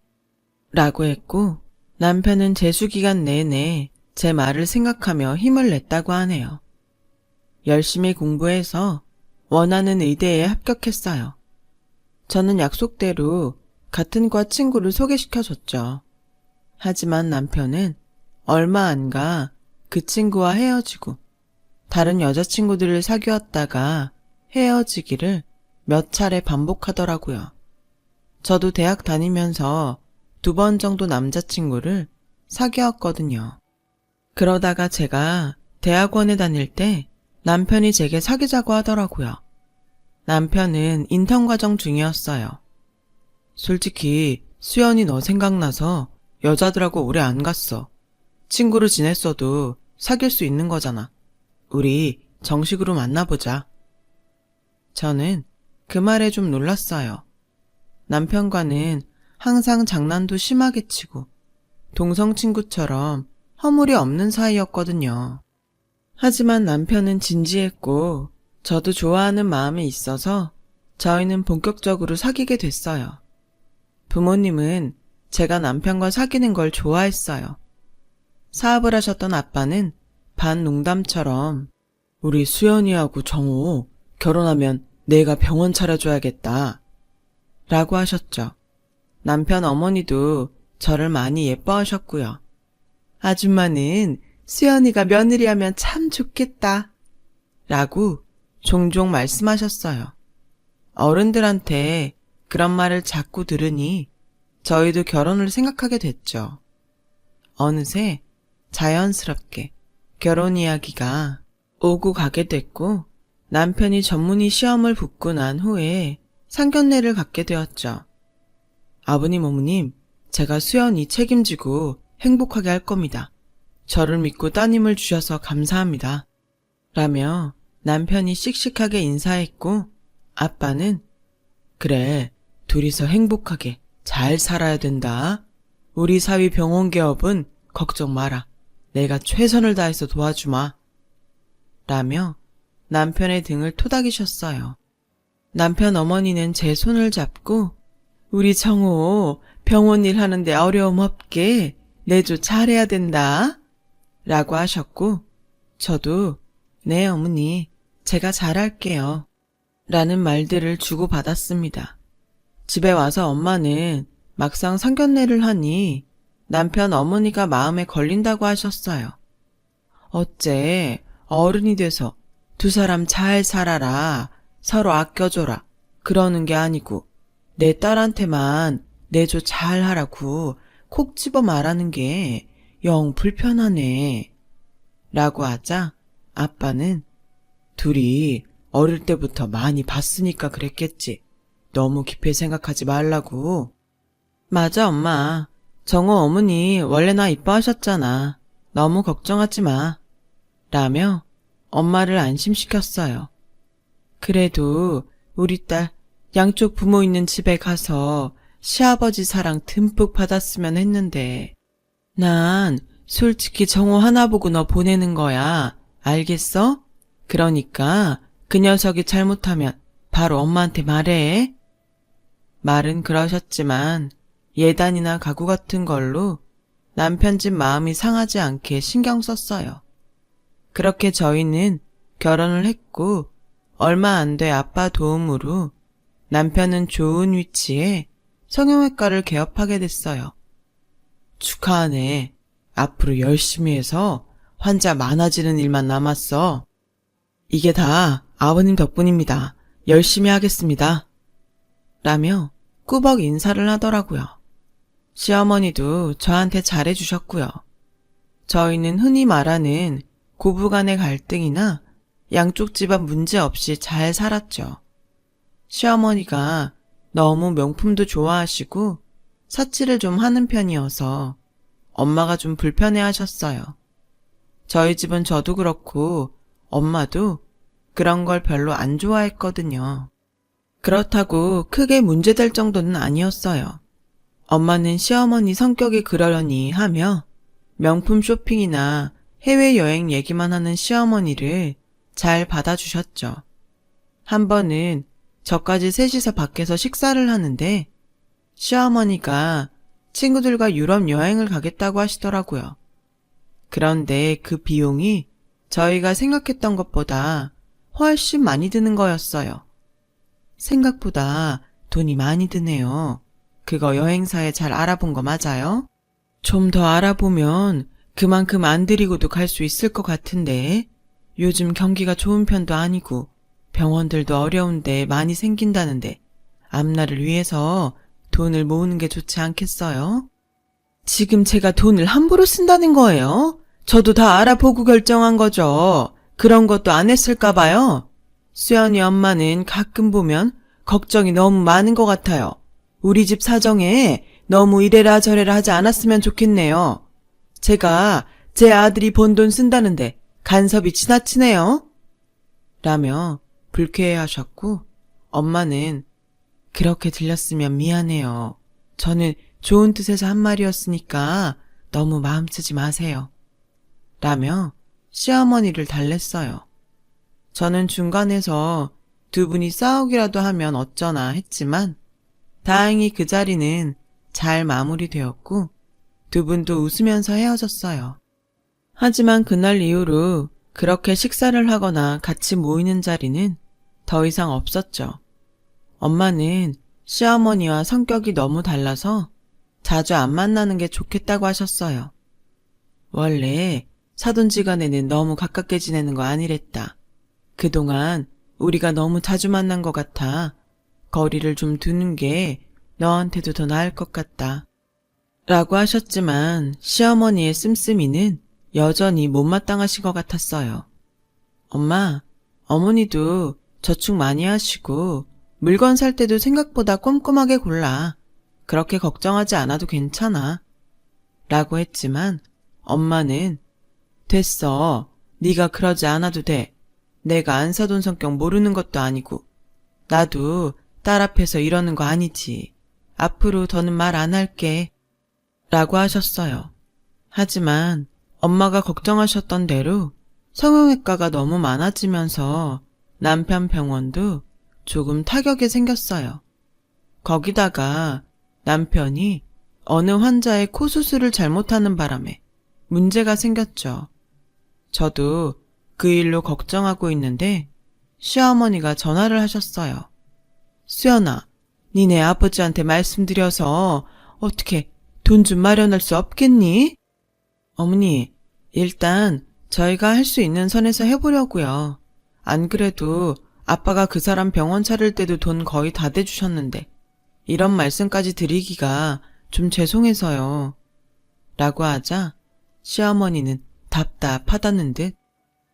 라고 했고 남편은 재수 기간 내내 제 말을 생각하며 힘을 냈다고 하네요. 열심히 공부해서 원하는 의대에 합격했어요. 저는 약속대로 같은 과 친구를 소개시켜줬죠. 하지만 남편은 얼마 안 가 그 친구와 헤어지고 다른 여자친구들을 사귀었다가 헤어지기를 몇 차례 반복하더라고요. 저도 대학 다니면서 2번 정도 남자친구를 사귀었거든요. 그러다가 제가 대학원에 다닐 때 남편이 제게 사귀자고 하더라고요. 남편은 인턴 과정 중이었어요. 솔직히 수연이 너 생각나서 여자들하고 오래 안 갔어. 친구로 지냈어도 사귈 수 있는 거잖아. 우리 정식으로 만나보자. 저는 그 말에 좀 놀랐어요. 남편과는 항상 장난도 심하게 치고 동성 친구처럼 허물이 없는 사이였거든요. 하지만 남편은 진지했고 저도 좋아하는 마음이 있어서 저희는 본격적으로 사귀게 됐어요. 부모님은 제가 남편과 사귀는 걸 좋아했어요. 사업을 하셨던 아빠는 반 농담처럼 우리 수연이하고 정호 결혼하면 내가 병원 차려줘야겠다 라고 하셨죠. 남편 어머니도 저를 많이 예뻐하셨고요. 아줌마는 수연이가 며느리하면 참 좋겠다 라고 종종 말씀하셨어요. 어른들한테 그런 말을 자꾸 들으니 저희도 결혼을 생각하게 됐죠. 어느새 자연스럽게 결혼 이야기가 오고 가게 됐고 남편이 전문의 시험을 붙고 난 후에 상견례를 갖게 되었죠. 아버님, 어머님, 제가 수연이 책임지고 행복하게 할 겁니다. 저를 믿고 따님을 주셔서 감사합니다. 라며 남편이 씩씩하게 인사했고 아빠는 그래, 둘이서 행복하게 잘 살아야 된다. 우리 사위 병원 개업은 걱정 마라. 내가 최선을 다해서 도와주마. 라며 남편의 등을 토닥이셨어요. 남편 어머니는 제 손을 잡고 우리 정호 병원 일 하는데 어려움 없게 내조 잘해야 된다. 라고 하셨고 저도 네 어머니 제가 잘할게요. 라는 말들을 주고받았습니다. 집에 와서 엄마는 막상 상견례를 하니 남편 어머니가 마음에 걸린다고 하셨어요. 어째 어른이 돼서 두 사람 잘 살아라, 서로 아껴줘라 그러는 게 아니고 내 딸한테만 내조 잘하라고 콕 집어 말하는 게 영 불편하네. 라고 하자 아빠는 둘이 어릴 때부터 많이 봤으니까 그랬겠지. 너무 깊이 생각하지 말라고. 맞아 엄마. 정호 어머니 원래 나 이뻐하셨잖아. 너무 걱정하지 마. 라며 엄마를 안심시켰어요. 그래도 우리 딸 양쪽 부모 있는 집에 가서 시아버지 사랑 듬뿍 받았으면 했는데 난 솔직히 정호 하나 보고 너 보내는 거야. 알겠어? 그러니까 그 녀석이 잘못하면 바로 엄마한테 말해. 말은 그러셨지만 예단이나 가구 같은 걸로 남편 집 마음이 상하지 않게 신경 썼어요. 그렇게 저희는 결혼을 했고 얼마 안 돼 아빠 도움으로 남편은 좋은 위치에 성형외과를 개업하게 됐어요. 축하하네. 앞으로 열심히 해서 환자 많아지는 일만 남았어. 이게 다 아버님 덕분입니다. 열심히 하겠습니다. 라며 꾸벅 인사를 하더라고요. 시어머니도 저한테 잘해주셨고요. 저희는 흔히 말하는 고부간의 갈등이나 양쪽 집안 문제 없이 잘 살았죠. 시어머니가 너무 명품도 좋아하시고 사치를 좀 하는 편이어서 엄마가 좀 불편해하셨어요. 저희 집은 저도 그렇고 엄마도 그런 걸 별로 안 좋아했거든요. 그렇다고 크게 문제될 정도는 아니었어요. 엄마는 시어머니 성격이 그러려니 하며 명품 쇼핑이나 해외여행 얘기만 하는 시어머니를 잘 받아주셨죠. 한 번은 저까지 셋이서 밖에서 식사를 하는데 시어머니가 친구들과 유럽 여행을 가겠다고 하시더라고요. 그런데 그 비용이 저희가 생각했던 것보다 훨씬 많이 드는 거였어요. 생각보다 돈이 많이 드네요. 그거 여행사에 잘 알아본 거 맞아요? 좀 더 알아보면 그만큼 안 들이고도 갈 수 있을 것 같은데 요즘 경기가 좋은 편도 아니고 병원들도 어려운데 많이 생긴다는데 앞날을 위해서 돈을 모으는 게 좋지 않겠어요? 지금 제가 돈을 함부로 쓴다는 거예요? 저도 다 알아보고 결정한 거죠. 그런 것도 안 했을까 봐요. 수연이 엄마는 가끔 보면 걱정이 너무 많은 것 같아요. 우리 집 사정에 너무 이래라 저래라 하지 않았으면 좋겠네요. 제가 제 아들이 번 돈 쓴다는데 간섭이 지나치네요. 라며 불쾌해하셨고 엄마는 그렇게 들렸으면 미안해요. 저는 좋은 뜻에서 한 말이었으니까 너무 마음 쓰지 마세요. 라며 시어머니를 달랬어요. 저는 중간에서 두 분이 싸우기라도 하면 어쩌나 했지만 다행히 그 자리는 잘 마무리되었고 두 분도 웃으면서 헤어졌어요. 하지만 그날 이후로 그렇게 식사를 하거나 같이 모이는 자리는 더 이상 없었죠. 엄마는 시어머니와 성격이 너무 달라서 자주 안 만나는 게 좋겠다고 하셨어요. 원래 사돈지간에는 너무 가깝게 지내는 거 아니랬다. 그동안 우리가 너무 자주 만난 것 같아 거리를 좀 두는 게 너한테도 더 나을 것 같다. 라고 하셨지만 시어머니의 씀씀이는 여전히 못마땅하신 것 같았어요. 엄마, 어머니도 저축 많이 하시고 물건 살 때도 생각보다 꼼꼼하게 골라. 그렇게 걱정하지 않아도 괜찮아. 라고 했지만 엄마는 됐어. 네가 그러지 않아도 돼. 내가 안 사돈 성격 모르는 것도 아니고 나도 딸 앞에서 이러는 거 아니지. 앞으로 더는 말 안 할게. 라고 하셨어요. 하지만 엄마가 걱정하셨던 대로 성형외과가 너무 많아지면서 남편 병원도 조금 타격이 생겼어요. 거기다가 남편이 어느 환자의 코 수술을 잘못하는 바람에 문제가 생겼죠. 저도 그 일로 걱정하고 있는데 시어머니가 전화를 하셨어요. 수연아, 니네 아버지한테 말씀드려서 어떻게 돈 좀 마련할 수 없겠니? 어머니, 일단 저희가 할 수 있는 선에서 해보려고요. 안 그래도 아빠가 그 사람 병원 차릴 때도 돈 거의 다 대주셨는데 이런 말씀까지 드리기가 좀 죄송해서요. 라고 하자 시어머니는 답답하다는 듯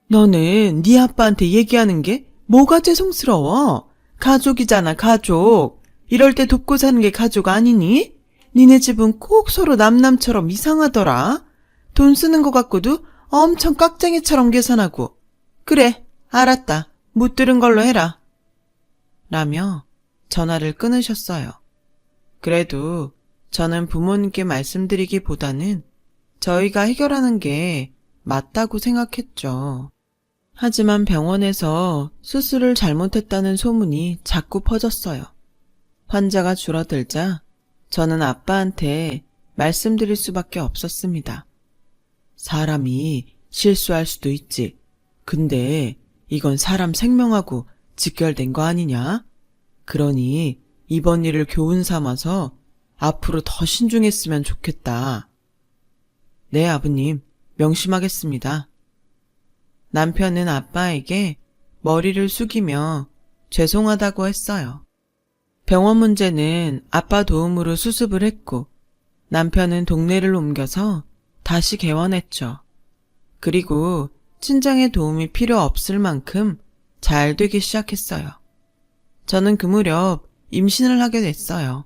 너는 네 아빠한테 얘기하는 게 뭐가 죄송스러워? 가족이잖아, 가족. 이럴 때 돕고 사는 게 가족 아니니? 니네 집은 꼭 서로 남남처럼 이상하더라. 돈 쓰는 것 같고도 엄청 깍쟁이처럼 계산하고. 그래, 알았다. 못 들은 걸로 해라. 라며 전화를 끊으셨어요. 그래도 저는 부모님께 말씀드리기보다는 저희가 해결하는 게 맞다고 생각했죠. 하지만 병원에서 수술을 잘못했다는 소문이 자꾸 퍼졌어요. 환자가 줄어들자 저는 아빠한테 말씀드릴 수밖에 없었습니다. 사람이 실수할 수도 있지. 근데 이건 사람 생명하고 직결된 거 아니냐? 그러니 이번 일을 교훈 삼아서 앞으로 더 신중했으면 좋겠다. 네, 아버님, 명심하겠습니다. 남편은 아빠에게 머리를 숙이며 죄송하다고 했어요. 병원 문제는 아빠 도움으로 수습을 했고 남편은 동네를 옮겨서 다시 개원했죠. 그리고 친정의 도움이 필요 없을 만큼 잘 되기 시작했어요. 저는 그 무렵 임신을 하게 됐어요.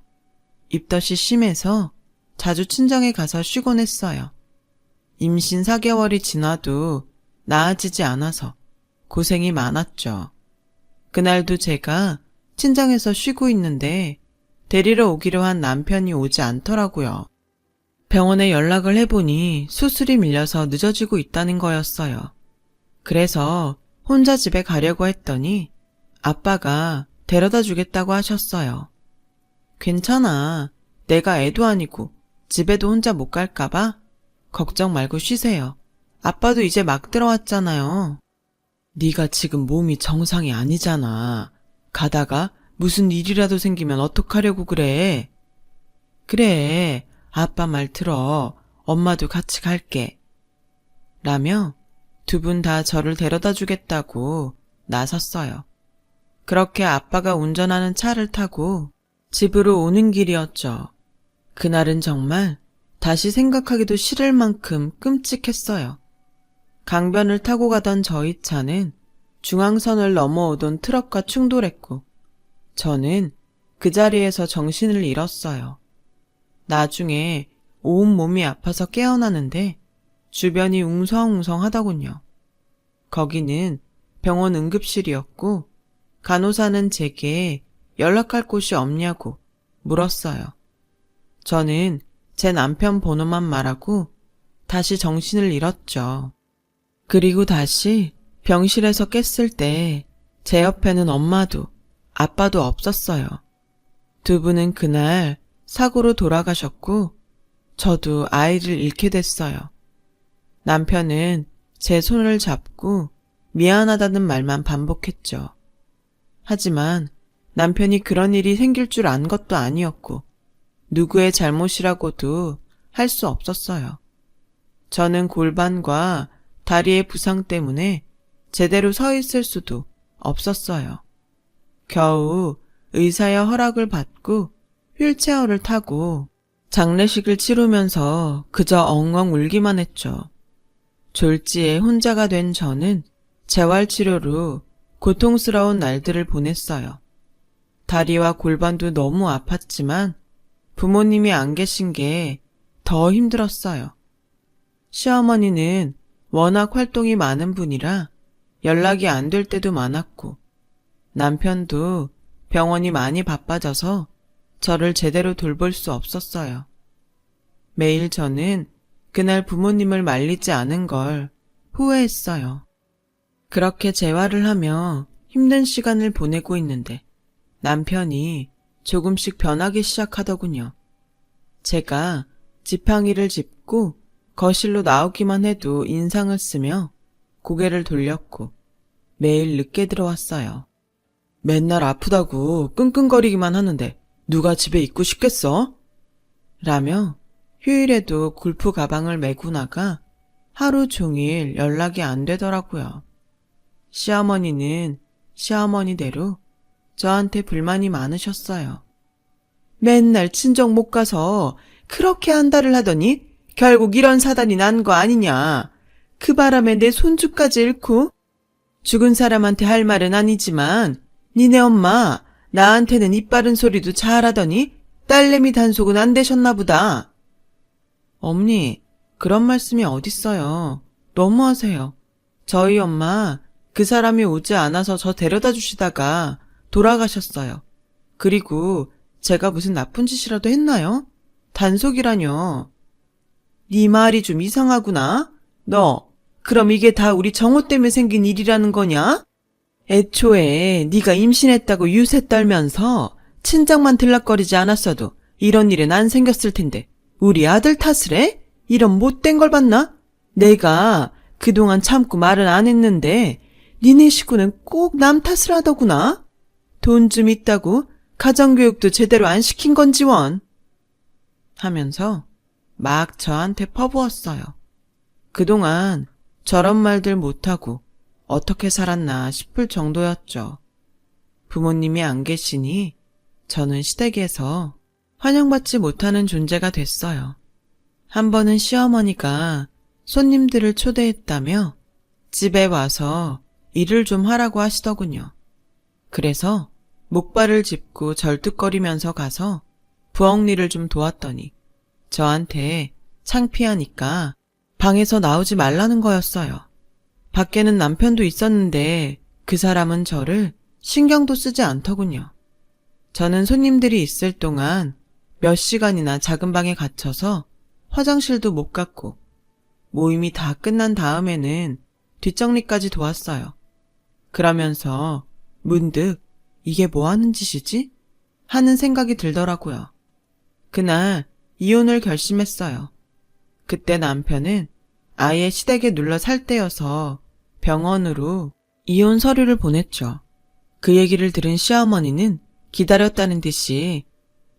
입덧이 심해서 자주 친정에 가서 쉬곤 했어요. 임신 4개월이 지나도 나아지지 않아서 고생이 많았죠. 그날도 제가 친정에서 쉬고 있는데 데리러 오기로 한 남편이 오지 않더라고요. 병원에 연락을 해보니 수술이 밀려서 늦어지고 있다는 거였어요. 그래서 혼자 집에 가려고 했더니 아빠가 데려다 주겠다고 하셨어요. 괜찮아. 내가 애도 아니고 집에도 혼자 못 갈까봐 걱정 말고 쉬세요. 아빠도 이제 막 들어왔잖아요. 네가 지금 몸이 정상이 아니잖아. 가다가 무슨 일이라도 생기면 어떡하려고 그래. 그래, 아빠 말 들어. 엄마도 같이 갈게. 라며 두 분 다 저를 데려다 주겠다고 나섰어요. 그렇게 아빠가 운전하는 차를 타고 집으로 오는 길이었죠. 그날은 정말 다시 생각하기도 싫을 만큼 끔찍했어요. 강변을 타고 가던 저희 차는 중앙선을 넘어오던 트럭과 충돌했고 저는 그 자리에서 정신을 잃었어요. 나중에 온몸이 아파서 깨어나는데 주변이 웅성웅성하더군요. 거기는 병원 응급실이었고 간호사는 제게 연락할 곳이 없냐고 물었어요. 저는 제 남편 번호만 말하고 다시 정신을 잃었죠. 그리고 다시 병실에서 깼을 때 제 옆에는 엄마도 아빠도 없었어요. 두 분은 그날 사고로 돌아가셨고 저도 아이를 잃게 됐어요. 남편은 제 손을 잡고 미안하다는 말만 반복했죠. 하지만 남편이 그런 일이 생길 줄 안 것도 아니었고 누구의 잘못이라고도 할 수 없었어요. 저는 골반과 다리의 부상 때문에 제대로 서 있을 수도 없었어요. 겨우 의사의 허락을 받고 휠체어를 타고 장례식을 치르면서 그저 엉엉 울기만 했죠. 졸지에 혼자가 된 저는 재활치료로 고통스러운 날들을 보냈어요. 다리와 골반도 너무 아팠지만 부모님이 안 계신 게 더 힘들었어요. 시어머니는 워낙 활동이 많은 분이라 연락이 안 될 때도 많았고 남편도 병원이 많이 바빠져서 저를 제대로 돌볼 수 없었어요. 매일 저는 그날 부모님을 말리지 않은 걸 후회했어요. 그렇게 재활을 하며 힘든 시간을 보내고 있는데 남편이 조금씩 변하기 시작하더군요. 제가 지팡이를 짚고 거실로 나오기만 해도 인상을 쓰며 고개를 돌렸고 매일 늦게 들어왔어요. 맨날 아프다고 끙끙거리기만 하는데 누가 집에 있고 싶겠어? 라며 휴일에도 골프 가방을 메고 나가 하루 종일 연락이 안 되더라고요. 시어머니는 시어머니대로 저한테 불만이 많으셨어요. 맨날 친정 못 가서 그렇게 한달을 하더니 결국 이런 사단이 난 거 아니냐. 그 바람에 내 손주까지 잃고. 죽은 사람한테 할 말은 아니지만 니네 엄마 나한테는 입 바른 소리도 잘하더니 딸내미 단속은 안 되셨나 보다. 어머니, 그런 말씀이 어딨어요. 너무하세요. 저희 엄마 그 사람이 오지 않아서 저 데려다 주시다가 돌아가셨어요. 그리고 제가 무슨 나쁜 짓이라도 했나요? 단속이라뇨. 네 말이 좀 이상하구나. 너 그럼 이게 다 우리 정호 때문에 생긴 일이라는 거냐? 애초에 네가 임신했다고 유세 떨면서 친정만 들락거리지 않았어도 이런 일은 안 생겼을 텐데 우리 아들 탓을 해? 이런 못된 걸 봤나? 내가 그동안 참고 말은 안 했는데 니네 식구는 꼭 남 탓을 하더구나. 돈 좀 있다고 가정교육도 제대로 안 시킨 건지 원. 하면서 막 저한테 퍼부었어요. 그동안 저런 말들 못하고 어떻게 살았나 싶을 정도였죠. 부모님이 안 계시니 저는 시댁에서 환영받지 못하는 존재가 됐어요. 한 번은 시어머니가 손님들을 초대했다며 집에 와서 일을 좀 하라고 하시더군요. 그래서 목발을 짚고 절뚝거리면서 가서 부엌 일을 좀 도왔더니 저한테 창피하니까 방에서 나오지 말라는 거였어요. 밖에는 남편도 있었는데 그 사람은 저를 신경도 쓰지 않더군요. 저는 손님들이 있을 동안 몇 시간이나 작은 방에 갇혀서 화장실도 못 갔고 모임이 다 끝난 다음에는 뒷정리까지 도왔어요. 그러면서 문득 이게 뭐 하는 짓이지? 하는 생각이 들더라고요. 그날 이혼을 결심했어요. 그때 남편은 아예 시댁에 눌러 살 때여서 병원으로 이혼 서류를 보냈죠. 그 얘기를 들은 시어머니는 기다렸다는 듯이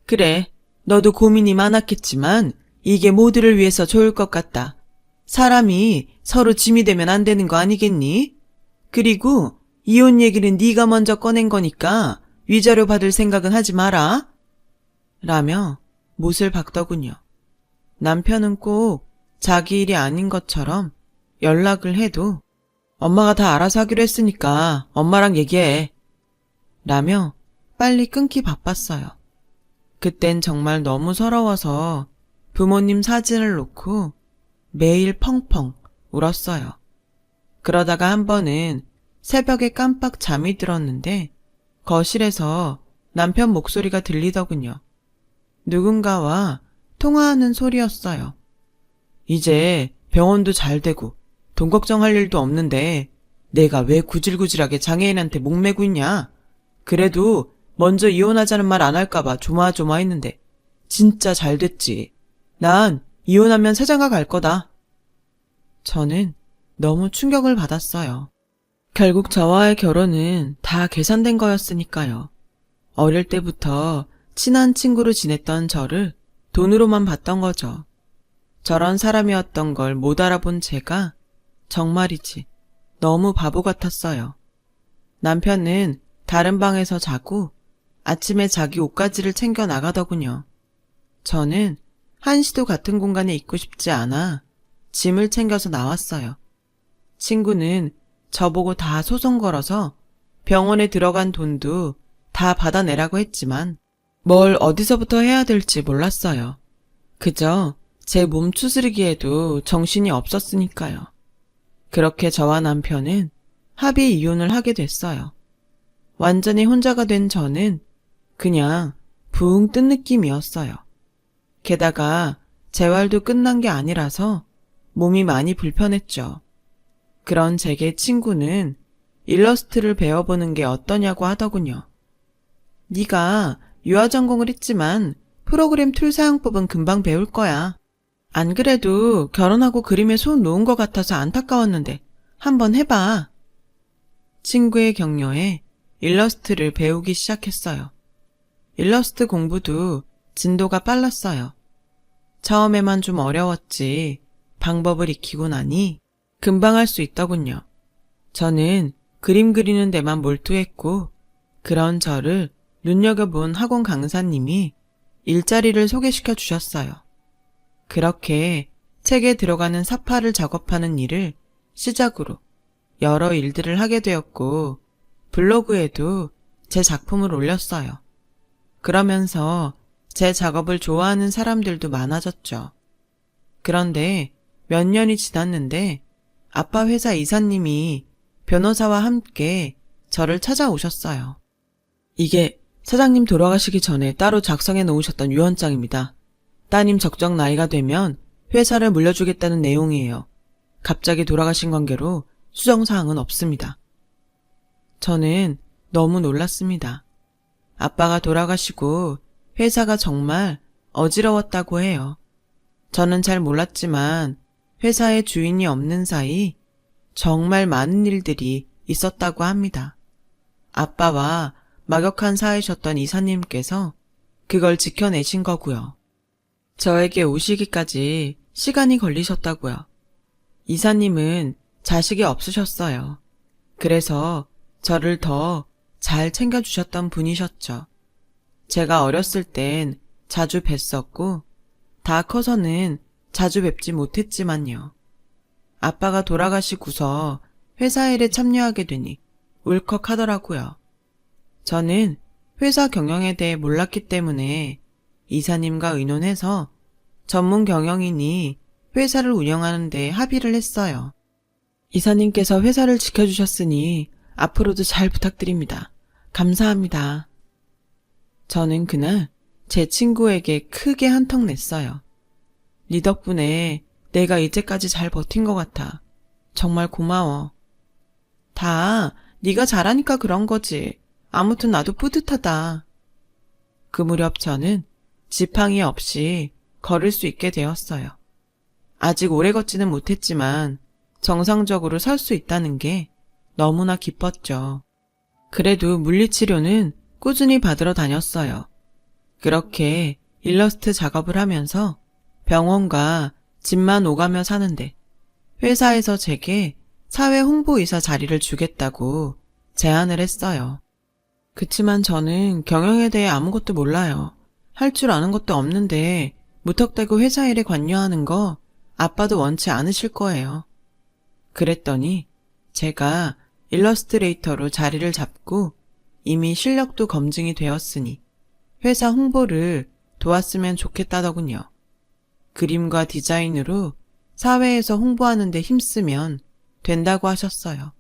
그래, 너도 고민이 많았겠지만 이게 모두를 위해서 좋을 것 같다. 사람이 서로 짐이 되면 안 되는 거 아니겠니? 그리고 이혼 얘기는 네가 먼저 꺼낸 거니까 위자료 받을 생각은 하지 마라. 라며 못을 박더군요. 남편은 꼭 자기 일이 아닌 것처럼 연락을 해도 엄마가 다 알아서 하기로 했으니까 엄마랑 얘기해. 라며 빨리 끊기 바빴어요. 그땐 정말 너무 서러워서 부모님 사진을 놓고 매일 펑펑 울었어요. 그러다가 한 번은 새벽에 깜빡 잠이 들었는데 거실에서 남편 목소리가 들리더군요. 누군가와 통화하는 소리였어요. 이제 병원도 잘 되고 돈 걱정할 일도 없는데 내가 왜 구질구질하게 장애인한테 목매고 있냐? 그래도 먼저 이혼하자는 말 안 할까봐 조마조마했는데 진짜 잘 됐지. 난 이혼하면 새장가 갈 거다. 저는 너무 충격을 받았어요. 결국 저와의 결혼은 다 계산된 거였으니까요. 어릴 때부터 친한 친구로 지냈던 저를 돈으로만 봤던 거죠. 저런 사람이었던 걸 못 알아본 제가 정말이지 너무 바보 같았어요. 남편은 다른 방에서 자고 아침에 자기 옷가지를 챙겨 나가더군요. 저는 한시도 같은 공간에 있고 싶지 않아 짐을 챙겨서 나왔어요. 친구는 저보고 다 소송 걸어서 병원에 들어간 돈도 다 받아내라고 했지만 뭘 어디서부터 해야 될지 몰랐어요. 그저 제 몸 추스르기에도 정신이 없었으니까요. 그렇게 저와 남편은 합의 이혼을 하게 됐어요. 완전히 혼자가 된 저는 그냥 붕 뜬 느낌이었어요. 게다가 재활도 끝난 게 아니라서 몸이 많이 불편했죠. 그런 제게 친구는 일러스트를 배워보는 게 어떠냐고 하더군요. 네가 유아 전공을 했지만 프로그램 툴 사용법은 금방 배울 거야. 안 그래도 결혼하고 그림에 손 놓은 것 같아서 안타까웠는데 한번 해봐. 친구의 격려에 일러스트를 배우기 시작했어요. 일러스트 공부도 진도가 빨랐어요. 처음에만 좀 어려웠지 방법을 익히고 나니 금방 할 수 있더군요. 저는 그림 그리는 데만 몰두했고 그런 저를 눈여겨본 학원 강사님이 일자리를 소개시켜 주셨어요. 그렇게 책에 들어가는 사파를 작업하는 일을 시작으로 여러 일들을 하게 되었고 블로그에도 제 작품을 올렸어요. 그러면서 제 작업을 좋아하는 사람들도 많아졌죠. 그런데 몇 년이 지났는데 아빠 회사 이사님이 변호사와 함께 저를 찾아오셨어요. 이게 사장님 돌아가시기 전에 따로 작성해 놓으셨던 유언장입니다. 따님 적정 나이가 되면 회사를 물려주겠다는 내용이에요. 갑자기 돌아가신 관계로 수정사항은 없습니다. 저는 너무 놀랐습니다. 아빠가 돌아가시고 회사가 정말 어지러웠다고 해요. 저는 잘 몰랐지만 회사의 주인이 없는 사이 정말 많은 일들이 있었다고 합니다. 아빠와 막역한 사이셨던 이사님께서 그걸 지켜내신 거고요. 저에게 오시기까지 시간이 걸리셨다고요. 이사님은 자식이 없으셨어요. 그래서 저를 더 잘 챙겨주셨던 분이셨죠. 제가 어렸을 땐 자주 뵀었고 다 커서는 자주 뵙지 못했지만요. 아빠가 돌아가시고서 회사 일에 참여하게 되니 울컥하더라고요. 저는 회사 경영에 대해 몰랐기 때문에 이사님과 의논해서 전문 경영인이 회사를 운영하는 데 합의를 했어요. 이사님께서 회사를 지켜주셨으니 앞으로도 잘 부탁드립니다. 감사합니다. 저는 그날 제 친구에게 크게 한턱 냈어요. 네 덕분에 내가 이제까지 잘 버틴 것 같아. 정말 고마워. 다 네가 잘하니까 그런 거지. 아무튼 나도 뿌듯하다. 그 무렵 저는 지팡이 없이 걸을 수 있게 되었어요. 아직 오래 걷지는 못했지만 정상적으로 설 수 있다는 게 너무나 기뻤죠. 그래도 물리치료는 꾸준히 받으러 다녔어요. 그렇게 일러스트 작업을 하면서 병원과 집만 오가며 사는데 회사에서 제게 사회 홍보이사 자리를 주겠다고 제안을 했어요. 그치만 저는 경영에 대해 아무것도 몰라요. 할 줄 아는 것도 없는데 무턱대고 회사 일에 관여하는 거 아빠도 원치 않으실 거예요. 그랬더니 제가 일러스트레이터로 자리를 잡고 이미 실력도 검증이 되었으니 회사 홍보를 도왔으면 좋겠다더군요. 그림과 디자인으로 사회에서 홍보하는 데 힘쓰면 된다고 하셨어요.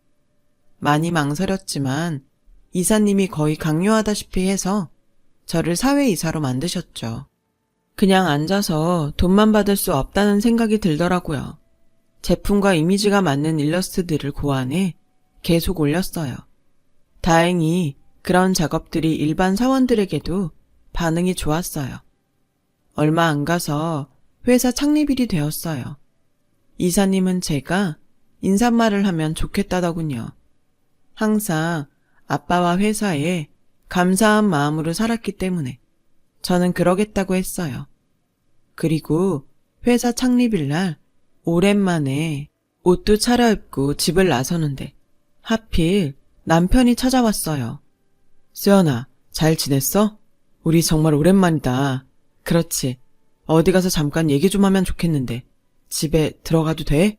많이 망설였지만 이사님이 거의 강요하다시피 해서 저를 사회이사로 만드셨죠. 그냥 앉아서 돈만 받을 수 없다는 생각이 들더라고요. 제품과 이미지가 맞는 일러스트들을 고안해 계속 올렸어요. 다행히 그런 작업들이 일반 사원들에게도 반응이 좋았어요. 얼마 안 가서 회사 창립일이 되었어요. 이사님은 제가 인사말을 하면 좋겠다더군요. 항상 아빠와 회사에 감사한 마음으로 살았기 때문에 저는 그러겠다고 했어요. 그리고 회사 창립일 날 오랜만에 옷도 차려입고 집을 나서는데 하필 남편이 찾아왔어요. 수연아, 잘 지냈어? 우리 정말 오랜만이다. 그렇지. 어디 가서 잠깐 얘기 좀 하면 좋겠는데 집에 들어가도 돼?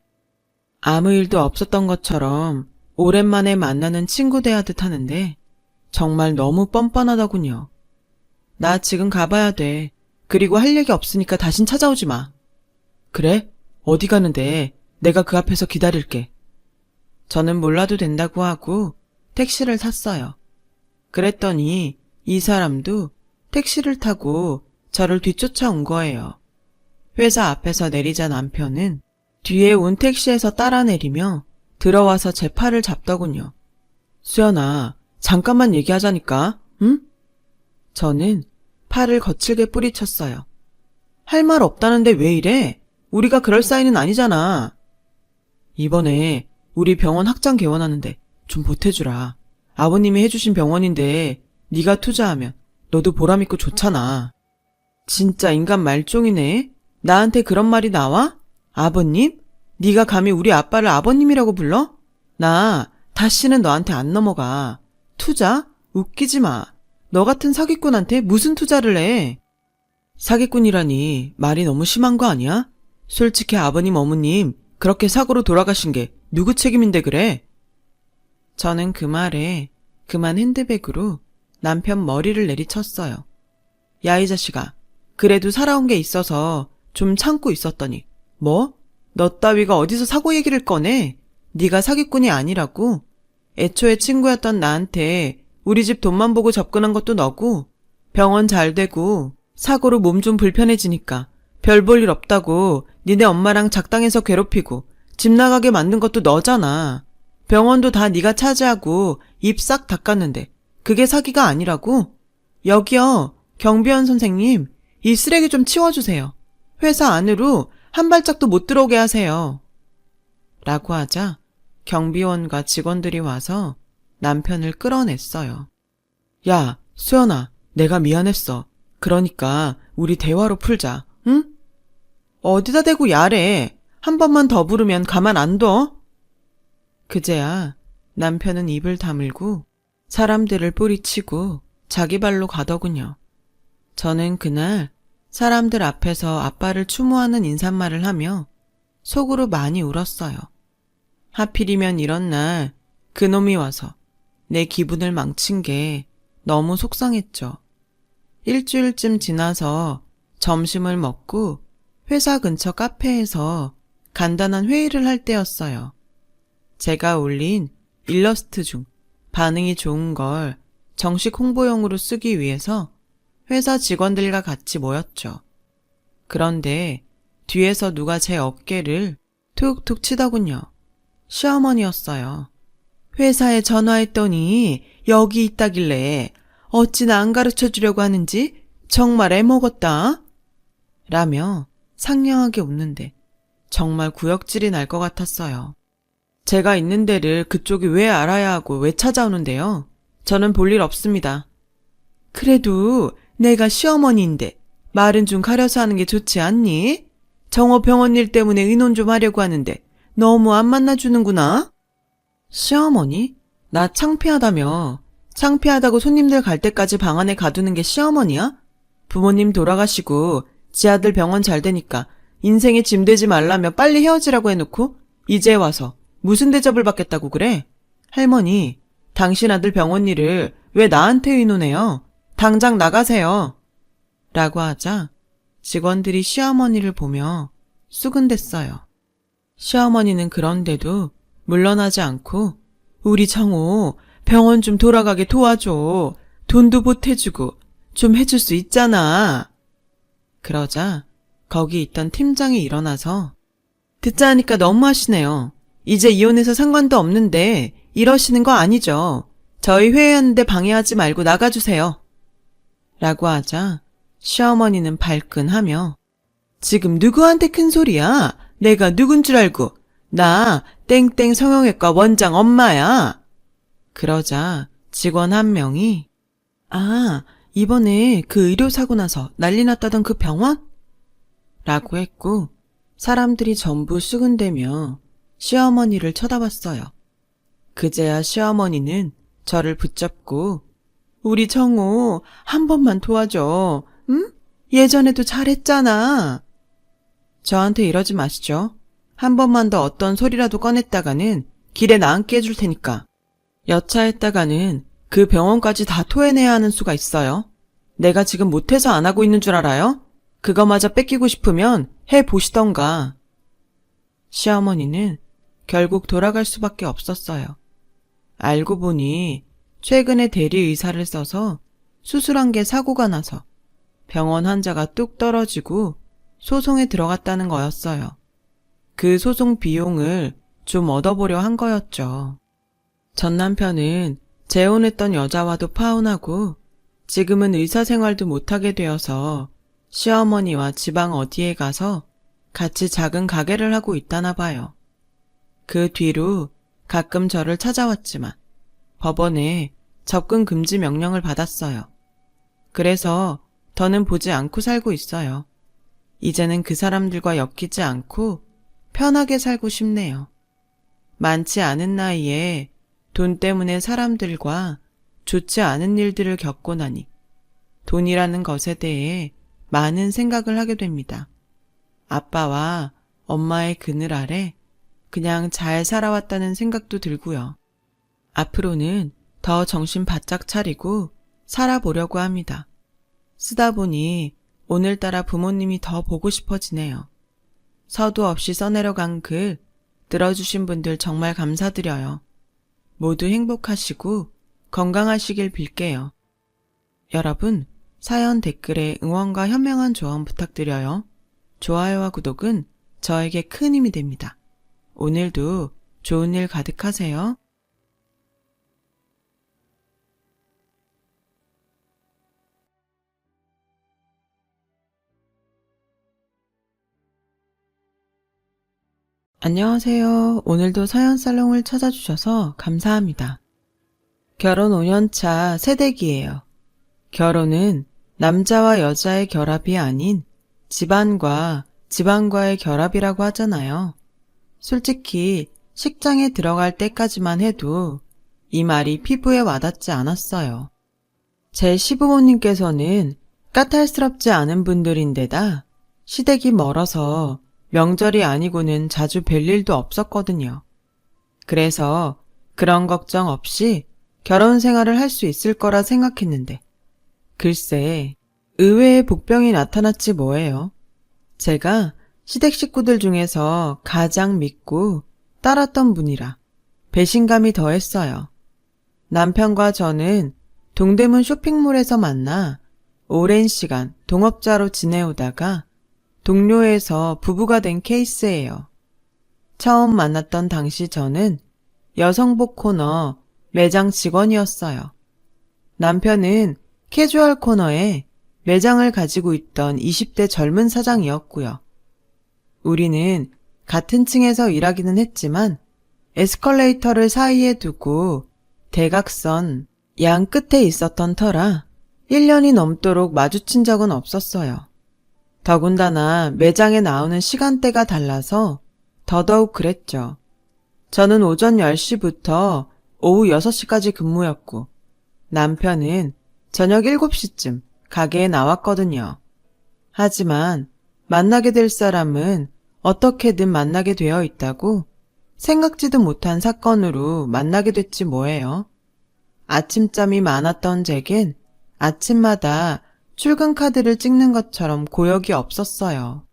아무 일도 없었던 것처럼 오랜만에 만나는 친구 대하듯 하는데 정말 너무 뻔뻔하더군요. 나 지금 가봐야 돼. 그리고 할 얘기 없으니까 다신 찾아오지 마. 그래? 어디 가는데? 내가 그 앞에서 기다릴게. 저는 몰라도 된다고 하고 택시를 탔어요. 그랬더니 이 사람도 택시를 타고 저를 뒤쫓아온 거예요. 회사 앞에서 내리자 남편은 뒤에 온 택시에서 따라 내리며 들어와서 제 팔을 잡더군요. 수연아, 잠깐만 얘기하자니까, 응? 저는 팔을 거칠게 뿌리쳤어요. 할 말 없다는데 왜 이래? 우리가 그럴 사이는 아니잖아. 이번에 우리 병원 확장 개원하는데 좀 보태주라. 아버님이 해주신 병원인데 네가 투자하면 너도 보람있고 좋잖아. 진짜 인간 말종이네. 나한테 그런 말이 나와? 아버님? 네가 감히 우리 아빠를 아버님이라고 불러? 나 다시는 너한테 안 넘어가. 투자? 웃기지 마. 너 같은 사기꾼한테 무슨 투자를 해? 사기꾼이라니 말이 너무 심한 거 아니야? 솔직히 아버님 어머님 그렇게 사고로 돌아가신 게 누구 책임인데 그래? 저는 그 말에 그만 핸드백으로 남편 머리를 내리쳤어요. 야, 이 자식아. 그래도 살아온 게 있어서 좀 참고 있었더니 뭐? 너 따위가 어디서 사고 얘기를 꺼내? 네가 사기꾼이 아니라고? 애초에 친구였던 나한테 우리 집 돈만 보고 접근한 것도 너고 병원 잘 되고 사고로 몸 좀 불편해지니까 별 볼 일 없다고 니네 엄마랑 작당해서 괴롭히고 집 나가게 만든 것도 너잖아. 병원도 다 네가 차지하고 입 싹 닦았는데 그게 사기가 아니라고? 여기요, 경비원 선생님, 이 쓰레기 좀 치워주세요. 회사 안으로 한 발짝도 못 들어오게 하세요. 라고 하자 경비원과 직원들이 와서 남편을 끌어냈어요. 야, 수연아, 내가 미안했어. 그러니까 우리 대화로 풀자, 응? 어디다 대고 야래. 한 번만 더 부르면 가만 안 둬. 그제야 남편은 입을 다물고 사람들을 뿌리치고 자기 발로 가더군요. 저는 그날 사람들 앞에서 아빠를 추모하는 인사말을 하며 속으로 많이 울었어요. 하필이면 이런 날 그놈이 와서 내 기분을 망친 게 너무 속상했죠. 일주일쯤 지나서 점심을 먹고 회사 근처 카페에서 간단한 회의를 할 때였어요. 제가 올린 일러스트 중 반응이 좋은 걸 정식 홍보용으로 쓰기 위해서 회사 직원들과 같이 모였죠. 그런데 뒤에서 누가 제 어깨를 툭툭 치더군요. 시어머니였어요. 회사에 전화했더니 여기 있다길래 어찌나 안 가르쳐 주려고 하는지 정말 애먹었다. 라며 상냥하게 웃는데 정말 구역질이 날 것 같았어요. 제가 있는 데를 그쪽이 왜 알아야 하고 왜 찾아오는데요? 저는 볼 일 없습니다. 그래도 내가 시어머니인데 말은 좀 가려서 하는 게 좋지 않니? 정호 병원 일 때문에 의논 좀 하려고 하는데 너무 안 만나주는구나. 시어머니? 나 창피하다며. 창피하다고 손님들 갈 때까지 방 안에 가두는 게 시어머니야? 부모님 돌아가시고 지 아들 병원 잘 되니까 인생에 짐 되지 말라며 빨리 헤어지라고 해놓고 이제 와서 무슨 대접을 받겠다고 그래? 할머니, 당신 아들 병원 일을 왜 나한테 의논해요? 당장 나가세요. 라고 하자 직원들이 시어머니를 보며 수근댔어요. 시어머니는 그런데도 물러나지 않고 우리 정호 병원 좀 돌아가게 도와줘. 돈도 보태주고 좀 해줄 수 있잖아. 그러자 거기 있던 팀장이 일어나서 듣자 하니까 너무하시네요. 이제 이혼해서 상관도 없는데 이러시는 거 아니죠. 저희 회의하는데 방해하지 말고 나가주세요. 라고 하자 시어머니는 발끈하며 지금 누구한테 큰 소리야? 내가 누군 줄 알고. 나 땡땡 성형외과 원장 엄마야. 그러자 직원 한 명이 아, 이번에 그 의료사고 나서 난리 났다던 그 병원? 라고 했고 사람들이 전부 수근대며 시어머니를 쳐다봤어요. 그제야 시어머니는 저를 붙잡고 우리 정호 한 번만 도와줘. 응? 예전에도 잘했잖아. 저한테 이러지 마시죠. 한 번만 더 어떤 소리라도 꺼냈다가는 길에 나앉게 해줄 테니까. 여차했다가는 그 병원까지 다 토해내야 하는 수가 있어요. 내가 지금 못해서 안 하고 있는 줄 알아요? 그거마저 뺏기고 싶으면 해보시던가. 시어머니는 결국 돌아갈 수밖에 없었어요. 알고 보니 최근에 대리의사를 써서 수술한 게 사고가 나서 병원 환자가 뚝 떨어지고 소송에 들어갔다는 거였어요. 그 소송 비용을 좀 얻어보려 한 거였죠. 전 남편은 재혼했던 여자와도 파혼하고 지금은 의사 생활도 못하게 되어서 시어머니와 지방 어디에 가서 같이 작은 가게를 하고 있다나 봐요. 그 뒤로 가끔 저를 찾아왔지만 법원에 접근 금지 명령을 받았어요. 그래서 더는 보지 않고 살고 있어요. 이제는 그 사람들과 엮이지 않고 편하게 살고 싶네요. 많지 않은 나이에 돈 때문에 사람들과 좋지 않은 일들을 겪고 나니 돈이라는 것에 대해 많은 생각을 하게 됩니다. 아빠와 엄마의 그늘 아래 그냥 잘 살아왔다는 생각도 들고요. 앞으로는 더 정신 바짝 차리고 살아보려고 합니다. 쓰다 보니 오늘따라 부모님이 더 보고 싶어지네요. 서두 없이 써내려간 글 들어주신 분들 정말 감사드려요. 모두 행복하시고 건강하시길 빌게요. 여러분, 사연 댓글에 응원과 현명한 조언 부탁드려요. 좋아요와 구독은 저에게 큰 힘이 됩니다. 오늘도 좋은 일 가득하세요. 안녕하세요. 오늘도 사연살롱을 찾아주셔서 감사합니다. 결혼 5년차 새댁이에요. 결혼은 남자와 여자의 결합이 아닌 집안과 집안과의 결합이라고 하잖아요. 솔직히 식장에 들어갈 때까지만 해도 이 말이 피부에 와닿지 않았어요. 제 시부모님께서는 까탈스럽지 않은 분들인데다 시댁이 멀어서 명절이 아니고는 자주 뵐 일도 없었거든요. 그래서 그런 걱정 없이 결혼 생활을 할 수 있을 거라 생각했는데 글쎄 의외의 복병이 나타났지 뭐예요. 제가 시댁 식구들 중에서 가장 믿고 따랐던 분이라 배신감이 더했어요. 남편과 저는 동대문 쇼핑몰에서 만나 오랜 시간 동업자로 지내오다가 동료에서 부부가 된 케이스예요. 처음 만났던 당시 저는 여성복 코너 매장 직원이었어요. 남편은 캐주얼 코너에 매장을 가지고 있던 20대 젊은 사장이었고요. 우리는 같은 층에서 일하기는 했지만 에스컬레이터를 사이에 두고 대각선 양 끝에 있었던 터라 1년이 넘도록 마주친 적은 없었어요. 더군다나 매장에 나오는 시간대가 달라서 더더욱 그랬죠. 저는 오전 10시부터 오후 6시까지 근무였고 남편은 저녁 7시쯤 가게에 나왔거든요. 하지만 만나게 될 사람은 어떻게든 만나게 되어 있다고 생각지도 못한 사건으로 만나게 됐지 뭐예요. 아침잠이 많았던 제겐 아침마다 출근 카드를 찍는 것처럼 고역이 없었어요.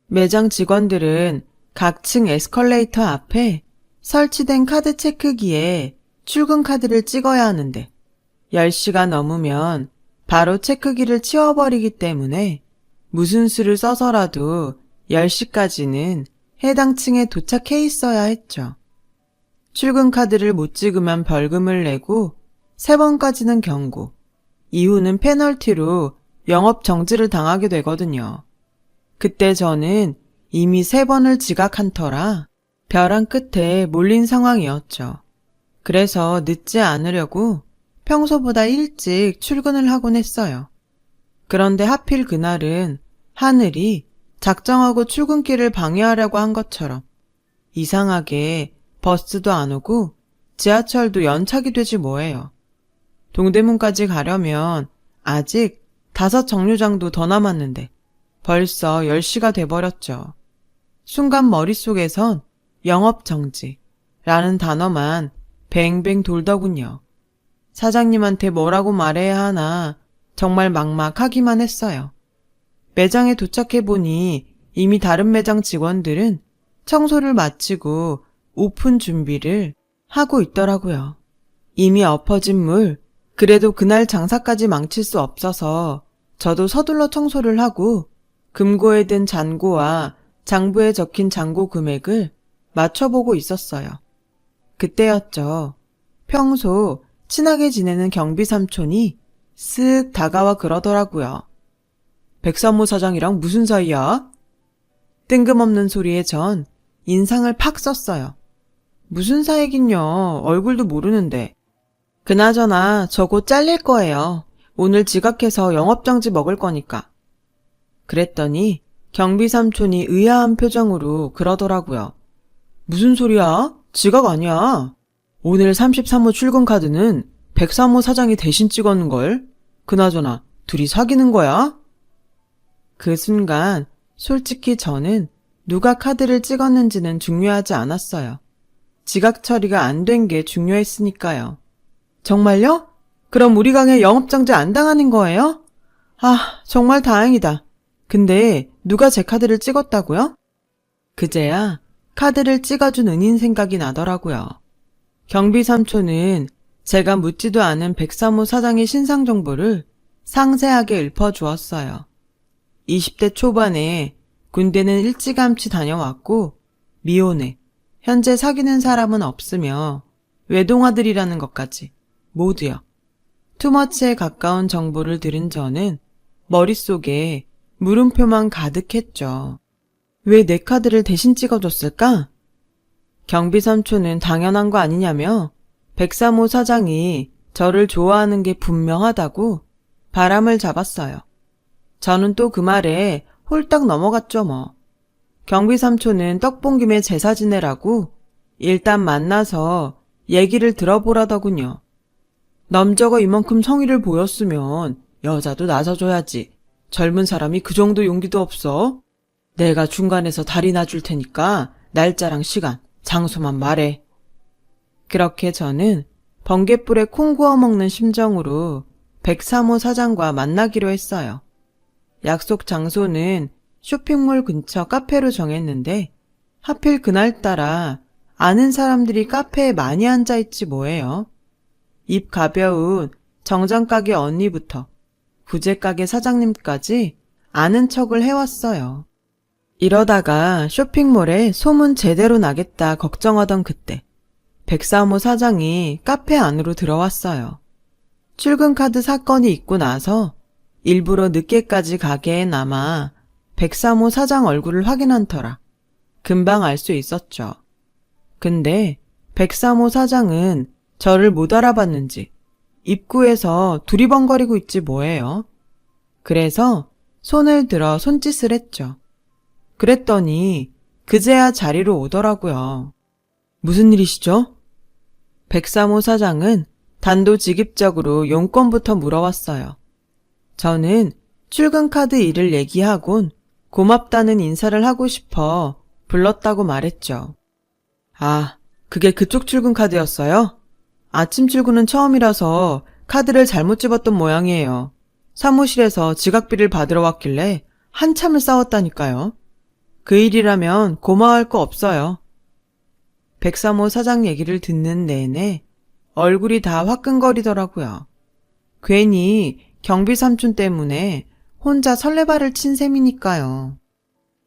매장 직원들은 각 층 에스컬레이터 앞에 설치된 카드 체크기에 출근 카드를 찍어야 하는데 10시가 넘으면 바로 체크기를 치워버리기 때문에 무슨 수를 써서라도 10시까지는 해당 층에 도착해 있어야 했죠. 출근 카드를 못 찍으면 벌금을 내고 3번까지는 경고, 이후는 페널티로 영업 정지를 당하게 되거든요. 그때 저는 이미 3번을 지각한 터라 벼랑 끝에 몰린 상황이었죠. 그래서 늦지 않으려고 평소보다 일찍 출근을 하곤 했어요. 그런데 하필 그날은 하늘이 작정하고 출근길을 방해하려고 한 것처럼 이상하게 버스도 안 오고 지하철도 연착이 되지 뭐예요. 동대문까지 가려면 아직 5 정류장도 더 남았는데 벌써 10시가 돼버렸죠. 순간 머릿속에선 영업정지라는 단어만 뱅뱅 돌더군요. 사장님한테 뭐라고 말해야 하나 정말 막막하기만 했어요. 매장에 도착해보니 이미 다른 매장 직원들은 청소를 마치고 오픈 준비를 하고 있더라고요. 이미 엎어진 물, 그래도 그날 장사까지 망칠 수 없어서 저도 서둘러 청소를 하고 금고에 든 잔고와 장부에 적힌 잔고 금액을 맞춰보고 있었어요. 그때였죠. 평소 친하게 지내는 경비 삼촌이 쓱 다가와 그러더라고요. 백삼호 사장이랑 무슨 사이야? 뜬금없는 소리에 전 인상을 팍 썼어요. 무슨 사이긴요. 얼굴도 모르는데. 그나저나 저 곧 잘릴 거예요. 오늘 지각해서 영업정지 먹을 거니까. 그랬더니 경비 삼촌이 의아한 표정으로 그러더라고요. 무슨 소리야? 지각 아니야. 오늘 33호 출근 카드는 103호 사장이 대신 찍었는걸. 그나저나 둘이 사귀는 거야? 그 순간 솔직히 저는 누가 카드를 찍었는지는 중요하지 않았어요. 지각 처리가 안 된 게 중요했으니까요. 정말요? 그럼 우리 가게 영업정지 안 당하는 거예요? 아, 정말 다행이다. 근데 누가 제 카드를 찍었다고요? 그제야 카드를 찍어준 은인 생각이 나더라고요. 경비 삼촌은 제가 묻지도 않은 103호 사장의 신상 정보를 상세하게 읊어주었어요. 20대 초반에 군대는 일찌감치 다녀왔고 미혼에 현재 사귀는 사람은 없으며 외동아들이라는 것까지 모두요. 투머치에 가까운 정보를 들은 저는 머릿속에 물음표만 가득했죠. 왜 내 카드를 대신 찍어줬을까? 경비 삼촌은 당연한 거 아니냐며 103호 사장이 저를 좋아하는 게 분명하다고 바람을 잡았어요. 저는 또 그 말에 홀딱 넘어갔죠 뭐. 경비 삼촌은 떡본 김에 제사 지내라고 일단 만나서 얘기를 들어보라더군요. 남자가 이만큼 성의를 보였으면 여자도 나서줘야지. 젊은 사람이 그 정도 용기도 없어? 내가 중간에서 다리 놔줄 테니까 날짜랑 시간, 장소만 말해. 그렇게 저는 번갯불에 콩 구워 먹는 심정으로 103호 사장과 만나기로 했어요. 약속 장소는 쇼핑몰 근처 카페로 정했는데 하필 그날따라 아는 사람들이 카페에 많이 앉아있지 뭐예요. 입 가벼운 정장가게 언니부터 부제가게 사장님까지 아는 척을 해왔어요. 이러다가 쇼핑몰에 소문 제대로 나겠다 걱정하던 그때 103호 사장이 카페 안으로 들어왔어요. 출근카드 사건이 있고 나서 일부러 늦게까지 가게에 남아 103호 사장 얼굴을 확인한 터라 금방 알 수 있었죠. 근데 103호 사장은 저를 못 알아봤는지 입구에서 두리번거리고 있지 뭐예요. 그래서 손을 들어 손짓을 했죠. 그랬더니 그제야 자리로 오더라고요. 무슨 일이시죠? 103호 사장은 단도직입적으로 용건부터 물어왔어요. 저는 출근카드 일을 얘기하곤 고맙다는 인사를 하고 싶어 불렀다고 말했죠. 아, 그게 그쪽 출근카드였어요? 아침 출근은 처음이라서 카드를 잘못 집었던 모양이에요. 사무실에서 지각비를 받으러 왔길래 한참을 싸웠다니까요. 그 일이라면 고마워할 거 없어요. 103호 사장 얘기를 듣는 내내 얼굴이 다 화끈거리더라고요. 괜히 경비 삼촌 때문에 혼자 설레발을 친 셈이니까요.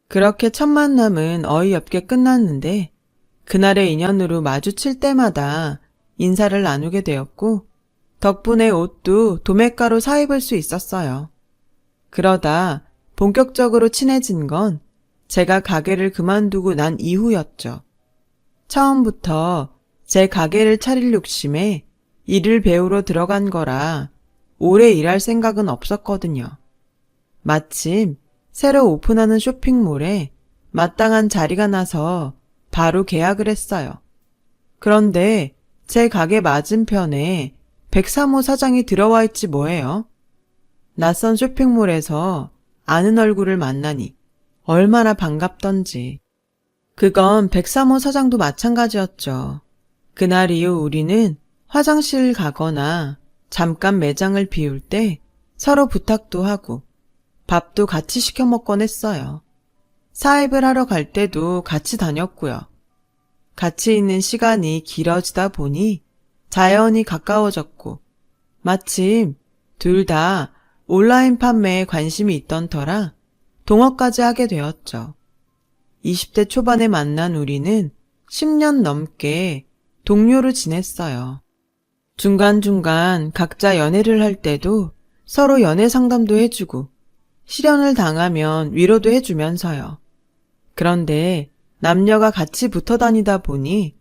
그렇게 첫 만남은 어이없게 끝났는데 그날의 인연으로 마주칠 때마다 인사를 나누게 되었고 덕분에 옷도 도매가로 사입을 수 있었어요. 그러다 본격적으로 친해진 건 제가 가게를 그만두고 난 이후였죠. 처음부터 제 가게를 차릴 욕심에 일을 배우러 들어간 거라 오래 일할 생각은 없었거든요. 마침 새로 오픈하는 쇼핑몰에 마땅한 자리가 나서 바로 계약을 했어요. 그런데 제 가게 맞은편에 103호 사장이 들어와 있지 뭐예요. 낯선 쇼핑몰에서 아는 얼굴을 만나니 얼마나 반갑던지. 그건 103호 사장도 마찬가지였죠. 그날 이후 우리는 화장실 가거나 잠깐 매장을 비울 때 서로 부탁도 하고 밥도 같이 시켜 먹곤 했어요. 사입을 하러 갈 때도 같이 다녔고요. 같이 있는 시간이 길어지다 보니 자연히 가까워졌고 마침 둘 다 온라인 판매에 관심이 있던 터라 동업까지 하게 되었죠. 20대 초반에 만난 우리는 10년 넘게 동료로 지냈어요. 중간중간 각자 연애를 할 때도 서로 연애 상담도 해주고 실연을 당하면 위로도 해주면서요. 그런데 남녀가 같이 붙어 다니다 보니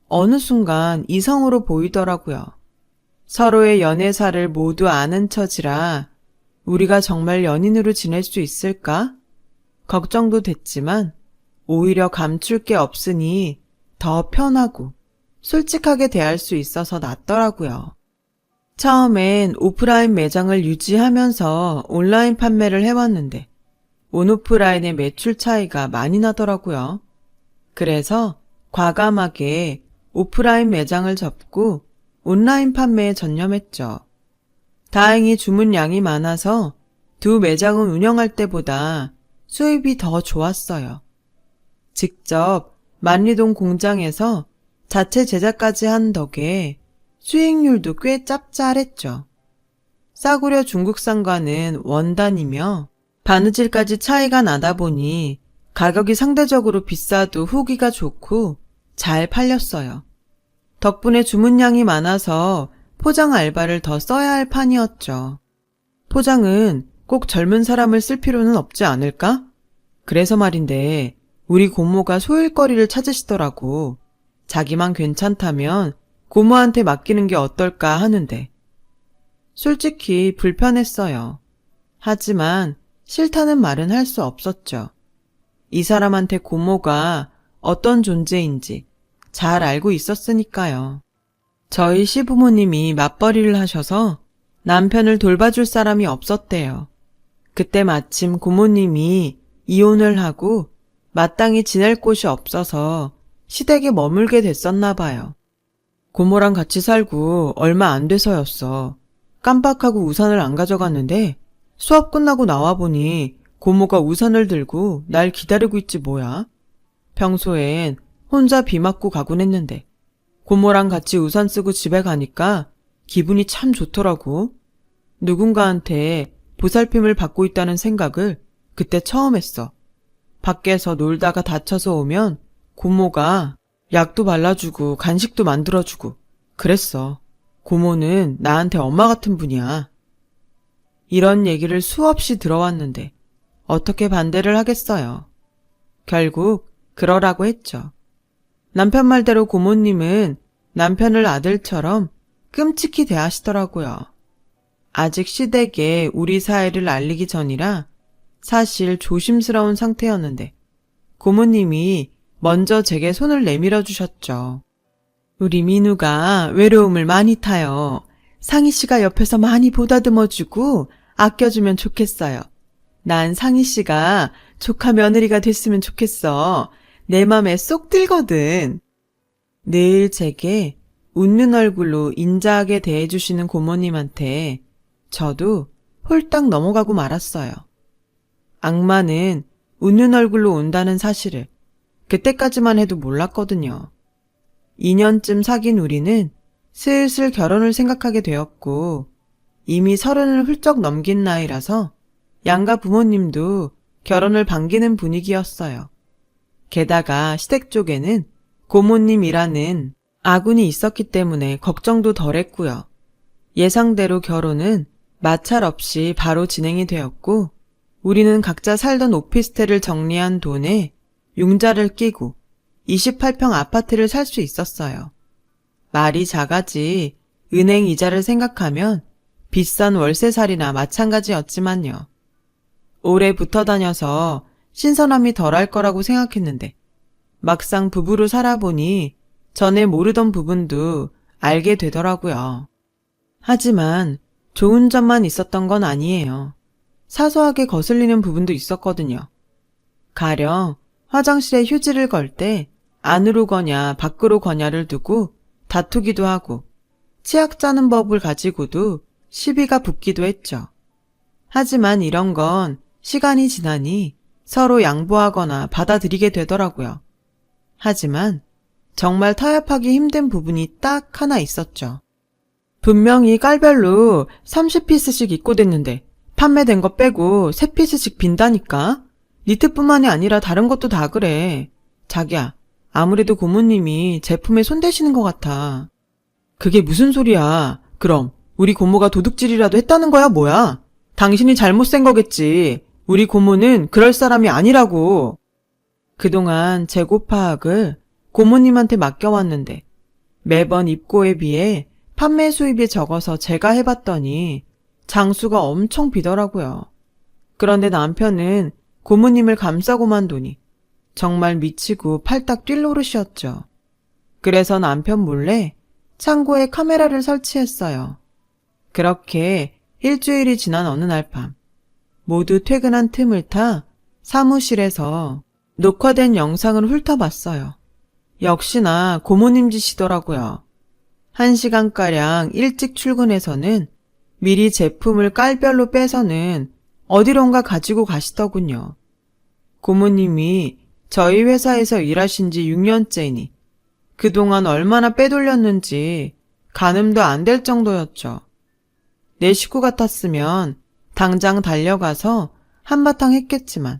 어느 순간 이성으로 보이더라고요. 서로의 연애사를 모두 아는 처지라 우리가 정말 연인으로 지낼 수 있을까? 걱정도 됐지만 오히려 감출 게 없으니 더 편하고 솔직하게 대할 수 있어서 낫더라고요. 처음엔 오프라인 매장을 유지하면서 온라인 판매를 해왔는데 온오프라인의 매출 차이가 많이 나더라고요. 그래서 과감하게 오프라인 매장을 접고 온라인 판매에 전념했죠. 다행히 주문량이 많아서 두 매장을 운영할 때보다 수입이 더 좋았어요. 직접 만리동 공장에서 자체 제작까지 한 덕에 수익률도 꽤 짭짤했죠. 싸구려 중국산과는 원단이며 바느질까지 차이가 나다 보니 가격이 상대적으로 비싸도 후기가 좋고 잘 팔렸어요. 덕분에 주문량이 많아서 포장 알바를 더 써야 할 판이었죠. 포장은 꼭 젊은 사람을 쓸 필요는 없지 않을까? 그래서 말인데 우리 고모가 소일거리를 찾으시더라고. 자기만 괜찮다면 고모한테 맡기는 게 어떨까 하는데. 솔직히 불편했어요. 하지만 싫다는 말은 할 수 없었죠. 이 사람한테 고모가 어떤 존재인지 잘 알고 있었으니까요. 저희 시부모님이 맞벌이를 하셔서 남편을 돌봐줄 사람이 없었대요. 그때 마침 고모님이 이혼을 하고 마땅히 지낼 곳이 없어서 시댁에 머물게 됐었나 봐요. 고모랑 같이 살고 얼마 안 돼서였어. 깜빡하고 우산을 안 가져갔는데 수업 끝나고 나와보니 고모가 우산을 들고 날 기다리고 있지 뭐야. 평소엔 혼자 비 맞고 가곤 했는데 고모랑 같이 우산 쓰고 집에 가니까 기분이 참 좋더라고. 누군가한테 보살핌을 받고 있다는 생각을 그때 처음 했어. 밖에서 놀다가 다쳐서 오면 고모가 약도 발라주고 간식도 만들어주고 그랬어. 고모는 나한테 엄마 같은 분이야. 이런 얘기를 수없이 들어왔는데 어떻게 반대를 하겠어요. 결국 그러라고 했죠. 남편 말대로 고모님은 남편을 아들처럼 끔찍히 대하시더라고요. 아직 시댁에 우리 사이를 알리기 전이라 사실 조심스러운 상태였는데 고모님이 먼저 제게 손을 내밀어 주셨죠. 우리 민우가 외로움을 많이 타요. 상희 씨가 옆에서 많이 보다듬어주고 아껴주면 좋겠어요. 난 상희 씨가 조카 며느리가 됐으면 좋겠어. 내 맘에 쏙 들거든. 늘 제게 웃는 얼굴로 인자하게 대해주시는 고모님한테 저도 홀딱 넘어가고 말았어요. 악마는 웃는 얼굴로 온다는 사실을 그때까지만 해도 몰랐거든요. 2년쯤 사귄 우리는 슬슬 결혼을 생각하게 되었고 이미 30을 훌쩍 넘긴 나이라서 양가 부모님도 결혼을 반기는 분위기였어요. 게다가 시댁 쪽에는 고모님이라는 아군이 있었기 때문에 걱정도 덜했고요. 예상대로 결혼은 마찰 없이 바로 진행이 되었고 우리는 각자 살던 오피스텔을 정리한 돈에 융자를 끼고 28평 아파트를 살 수 있었어요. 말이 작아지 은행 이자를 생각하면 비싼 월세살이나 마찬가지였지만요. 오래 붙어 다녀서 신선함이 덜할 거라고 생각했는데 막상 부부로 살아보니 전에 모르던 부분도 알게 되더라고요. 하지만 좋은 점만 있었던 건 아니에요. 사소하게 거슬리는 부분도 있었거든요. 가령 화장실에 휴지를 걸 때 안으로 거냐 밖으로 거냐를 두고 다투기도 하고 치약 짜는 법을 가지고도 시비가 붙기도 했죠. 하지만 이런 건 시간이 지나니 서로 양보하거나 받아들이게 되더라고요. 하지만 정말 타협하기 힘든 부분이 딱 하나 있었죠. 분명히 깔별로 30피스씩 입고 됐는데 판매된 거 빼고 3피스씩 빈다니까? 니트뿐만이 아니라 다른 것도 다 그래. 자기야, 아무래도 고모님이 제품에 손대시는 것 같아. 그게 무슨 소리야. 그럼 우리 고모가 도둑질이라도 했다는 거야 뭐야? 당신이 잘못센 거겠지. 우리 고모는 그럴 사람이 아니라고. 그동안 재고 파악을 고모님한테 맡겨왔는데 매번 입고에 비해 판매 수입이 적어서 제가 해봤더니 장수가 엄청 비더라고요. 그런데 남편은 고모님을 감싸고만 두니 정말 미치고 팔딱 뛸 노릇이었죠. 그래서 남편 몰래 창고에 카메라를 설치했어요. 그렇게 일주일이 지난 어느 날 밤 모두 퇴근한 틈을 타 사무실에서 녹화된 영상을 훑어봤어요. 역시나 고모님 짓이더라고요. 1시간가량 일찍 출근해서는 미리 제품을 깔별로 빼서는 어디론가 가지고 가시더군요. 고모님이 저희 회사에서 일하신 지 6년째이니 그동안 얼마나 빼돌렸는지 가늠도 안 될 정도였죠. 내 식구 같았으면 당장 달려가서 한바탕 했겠지만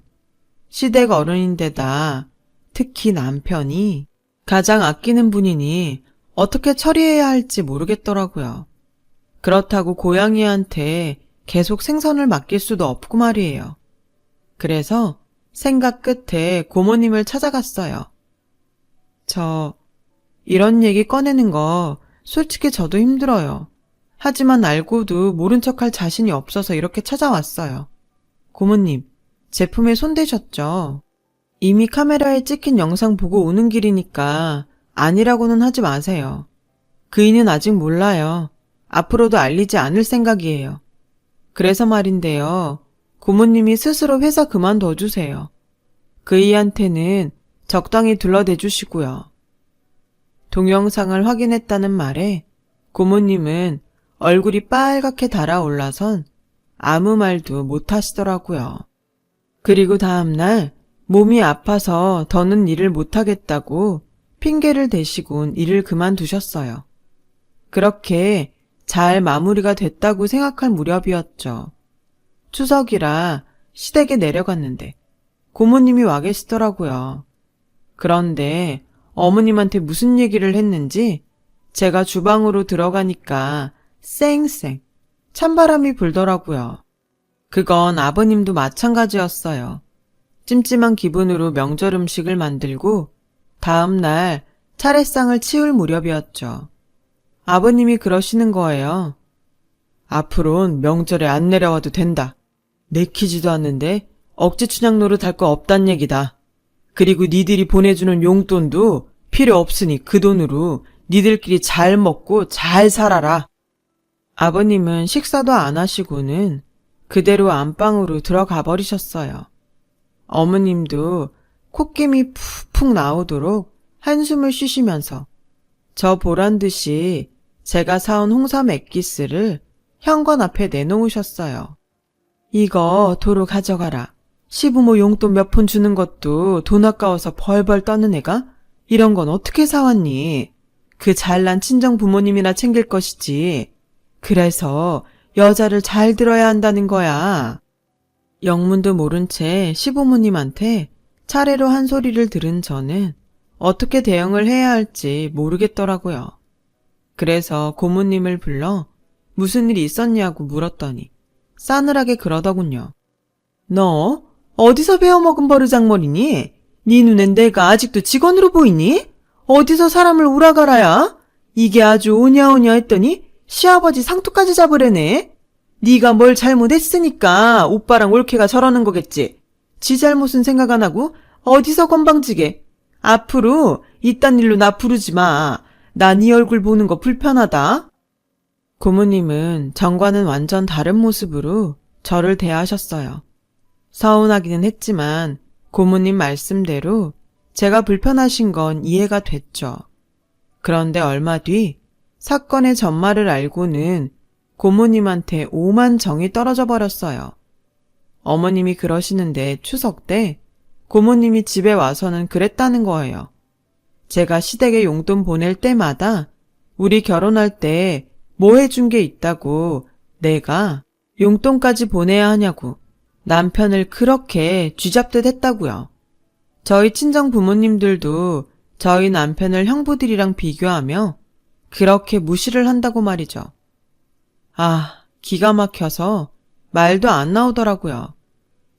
시댁 어른인데다 특히 남편이 가장 아끼는 분이니 어떻게 처리해야 할지 모르겠더라고요. 그렇다고 고양이한테 계속 생선을 맡길 수도 없고 말이에요. 그래서 생각 끝에 고모님을 찾아갔어요. 이런 얘기 꺼내는 거 솔직히 저도 힘들어요. 하지만 알고도 모른 척할 자신이 없어서 이렇게 찾아왔어요. 고모님, 제품에 손대셨죠? 이미 카메라에 찍힌 영상 보고 오는 길이니까 아니라고는 하지 마세요. 그이는 아직 몰라요. 앞으로도 알리지 않을 생각이에요. 그래서 말인데요. 고모님이 스스로 회사 그만둬 주세요. 그이한테는 적당히 둘러대 주시고요. 동영상을 확인했다는 말에 고모님은 얼굴이 빨갛게 달아올라선 아무 말도 못 하시더라고요. 그리고 다음날 몸이 아파서 더는 일을 못하겠다고 핑계를 대시곤 일을 그만두셨어요. 그렇게 잘 마무리가 됐다고 생각할 무렵이었죠. 추석이라 시댁에 내려갔는데 고모님이 와 계시더라고요. 그런데 어머님한테 무슨 얘기를 했는지 제가 주방으로 들어가니까 쌩쌩 찬바람이 불더라고요. 그건 아버님도 마찬가지였어요. 찜찜한 기분으로 명절 음식을 만들고 다음 날 차례상을 치울 무렵이었죠. 아버님이 그러시는 거예요. 앞으론 명절에 안 내려와도 된다. 내키지도 않는데 억지 춘향 노릇 할 거 없단 얘기다. 그리고 니들이 보내주는 용돈도 필요 없으니 그 돈으로 니들끼리 잘 먹고 잘 살아라. 아버님은 식사도 안 하시고는 그대로 안방으로 들어가 버리셨어요. 어머님도 콧김이 푹푹 나오도록 한숨을 쉬시면서 저 보란 듯이 제가 사온 홍삼 액기스를 현관 앞에 내놓으셨어요. 이거 도로 가져가라. 시부모 용돈 몇 푼 주는 것도 돈 아까워서 벌벌 떠는 애가 이런 건 어떻게 사왔니? 그 잘난 친정 부모님이나 챙길 것이지. 그래서 여자를 잘 들어야 한다는 거야. 영문도 모른 채 시부모님한테 차례로 한 소리를 들은 저는 어떻게 대응을 해야 할지 모르겠더라고요. 그래서 고모님을 불러 무슨 일이 있었냐고 물었더니 싸늘하게 그러더군요. 너 어디서 배워먹은 버르장머리니? 네 눈엔 내가 아직도 직원으로 보이니? 어디서 사람을 오라가라야? 이게 아주 오냐오냐 했더니 시아버지 상투까지 잡으래네. 네가 뭘 잘못했으니까 오빠랑 올케가 저러는 거겠지. 지 잘못은 생각 안 하고 어디서 건방지게. 앞으로 이딴 일로 나 부르지 마. 나 네 얼굴 보는 거 불편하다. 고모님은 전과는 완전 다른 모습으로 저를 대하셨어요. 서운하기는 했지만 고모님 말씀대로 제가 불편하신 건 이해가 됐죠. 그런데 얼마 뒤 사건의 전말을 알고는 고모님한테 오만 정이 떨어져 버렸어요. 어머님이 그러시는데 추석 때 고모님이 집에 와서는 그랬다는 거예요. 제가 시댁에 용돈 보낼 때마다 우리 결혼할 때 뭐 해준 게 있다고 내가 용돈까지 보내야 하냐고 남편을 그렇게 쥐잡듯 했다고요. 저희 친정 부모님들도 저희 남편을 형부들이랑 비교하며 그렇게 무시를 한다고 말이죠. 아, 기가 막혀서 말도 안 나오더라고요.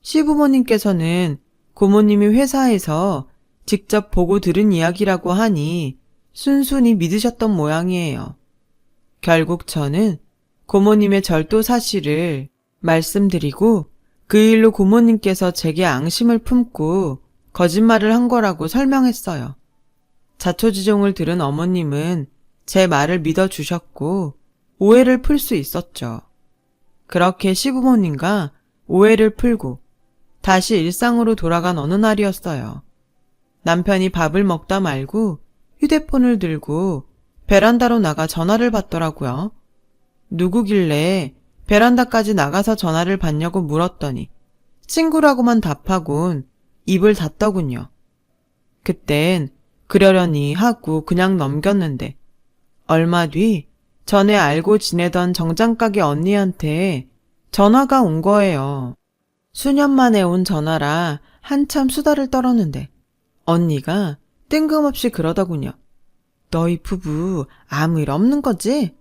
시부모님께서는 고모님이 회사에서 직접 보고 들은 이야기라고 하니 순순히 믿으셨던 모양이에요. 결국 저는 고모님의 절도 사실을 말씀드리고 그 일로 고모님께서 제게 앙심을 품고 거짓말을 한 거라고 설명했어요. 자초지종을 들은 어머님은 제 말을 믿어주셨고 오해를 풀 수 있었죠. 그렇게 시부모님과 오해를 풀고 다시 일상으로 돌아간 어느 날이었어요. 남편이 밥을 먹다 말고 휴대폰을 들고 베란다로 나가 전화를 받더라고요. 누구길래 베란다까지 나가서 전화를 받냐고 물었더니 친구라고만 답하곤 입을 닫더군요. 그땐 그러려니 하고 그냥 넘겼는데 얼마 뒤 전에 알고 지내던 정장가게 언니한테 전화가 온 거예요. 수년 만에 온 전화라 한참 수다를 떨었는데 언니가 뜬금없이 그러더군요. 너희 부부 아무 일 없는 거지?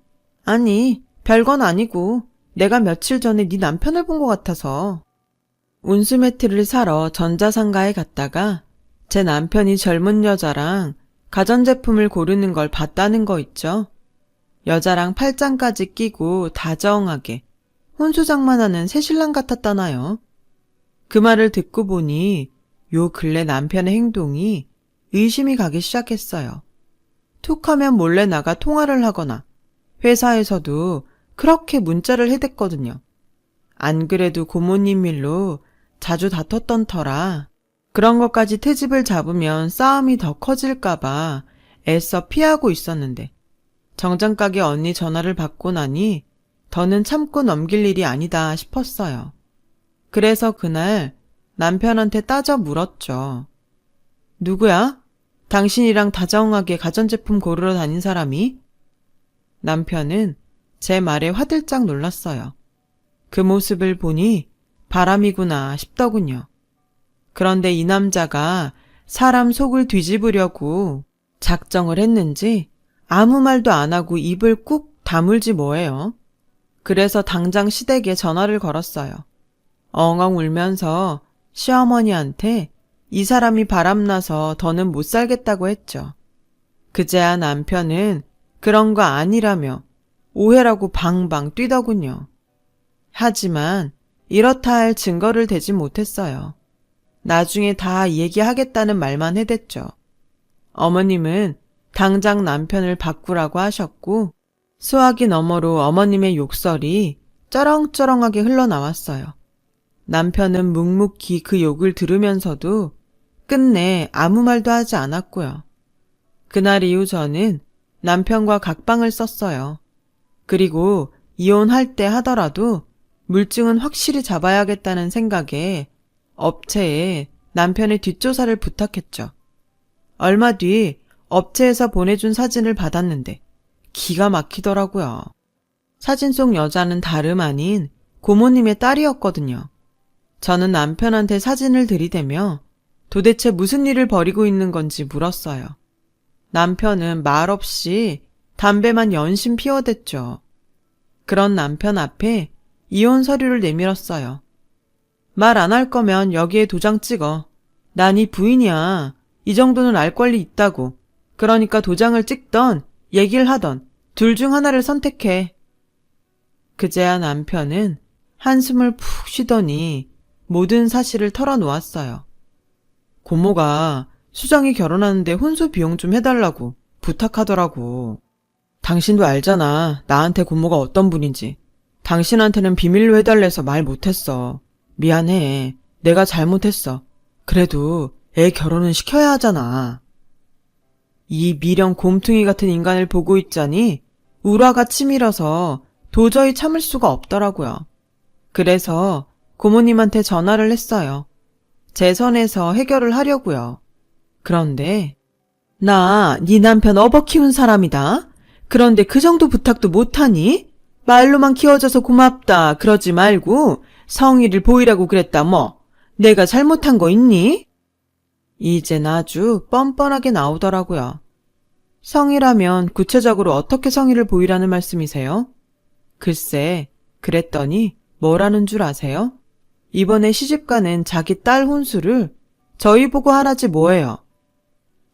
아니, 별건 아니고 내가 며칠 전에 네 남편을 본 것 같아서. 운수 매트를 사러 전자상가에 갔다가 제 남편이 젊은 여자랑 가전제품을 고르는 걸 봤다는 거 있죠? 여자랑 팔짱까지 끼고 다정하게 혼수장만하는 새신랑 같았다나요? 그 말을 듣고 보니 요 근래 남편의 행동이 의심이 가기 시작했어요. 툭하면 몰래 나가 통화를 하거나 회사에서도 그렇게 문자를 해댔거든요. 안 그래도 고모님 일로 자주 다퉜던 터라 그런 것까지 트집을 잡으면 싸움이 더 커질까봐 애써 피하고 있었는데 정장가게 언니 전화를 받고 나니 더는 참고 넘길 일이 아니다 싶었어요. 그래서 그날 남편한테 따져 물었죠. 누구야? 당신이랑 다정하게 가전제품 고르러 다닌 사람이? 남편은 제 말에 화들짝 놀랐어요. 그 모습을 보니 바람이구나 싶더군요. 그런데 이 남자가 사람 속을 뒤집으려고 작정을 했는지 아무 말도 안 하고 입을 꾹 다물지 뭐예요. 그래서 당장 시댁에 전화를 걸었어요. 엉엉 울면서 시어머니한테 이 사람이 바람나서 더는 못 살겠다고 했죠. 그제야 남편은 그런 거 아니라며 오해라고 방방 뛰더군요. 하지만 이렇다 할 증거를 대지 못했어요. 나중에 다 얘기하겠다는 말만 해댔죠. 어머님은 당장 남편을 바꾸라고 하셨고 수화기 너머로 어머님의 욕설이 쩌렁쩌렁하게 흘러나왔어요. 남편은 묵묵히 그 욕을 들으면서도 끝내 아무 말도 하지 않았고요. 그날 이후 저는 남편과 각방을 썼어요. 그리고 이혼할 때 하더라도 물증은 확실히 잡아야겠다는 생각에 업체에 남편의 뒷조사를 부탁했죠. 얼마 뒤 업체에서 보내준 사진을 받았는데 기가 막히더라고요. 사진 속 여자는 다름 아닌 고모님의 딸이었거든요. 저는 남편한테 사진을 들이대며 도대체 무슨 일을 벌이고 있는 건지 물었어요. 남편은 말없이 담배만 연신 피워댔죠. 그런 남편 앞에 이혼 서류를 내밀었어요. 말 안 할 거면 여기에 도장 찍어. 난 이 부인이야. 이 정도는 알 권리 있다고. 그러니까 도장을 찍던 얘기를 하던 둘 중 하나를 선택해. 그제야 남편은 한숨을 푹 쉬더니 모든 사실을 털어놓았어요. 고모가 수정이 결혼하는데 혼수 비용 좀 해달라고 부탁하더라고. 당신도 알잖아. 나한테 고모가 어떤 분인지. 당신한테는 비밀로 해달래서 말 못했어. 미안해. 내가 잘못했어. 그래도 애 결혼은 시켜야 하잖아. 이 미련 곰퉁이 같은 인간을 보고 있자니 울화가 치밀어서 도저히 참을 수가 없더라고요. 그래서 고모님한테 전화를 했어요. 제 선에서 해결을 하려고요. 그런데 나 네 남편 업어 키운 사람이다. 그런데 그 정도 부탁도 못하니? 말로만 키워줘서 고맙다 그러지 말고 성의를 보이라고 그랬다 뭐. 내가 잘못한 거 있니? 이젠 아주 뻔뻔하게 나오더라고요. 성의라면 구체적으로 어떻게 성의를 보이라는 말씀이세요? 글쎄, 그랬더니 뭐라는 줄 아세요? 이번에 시집가는 자기 딸 혼수를 저희 보고 하라지 뭐예요.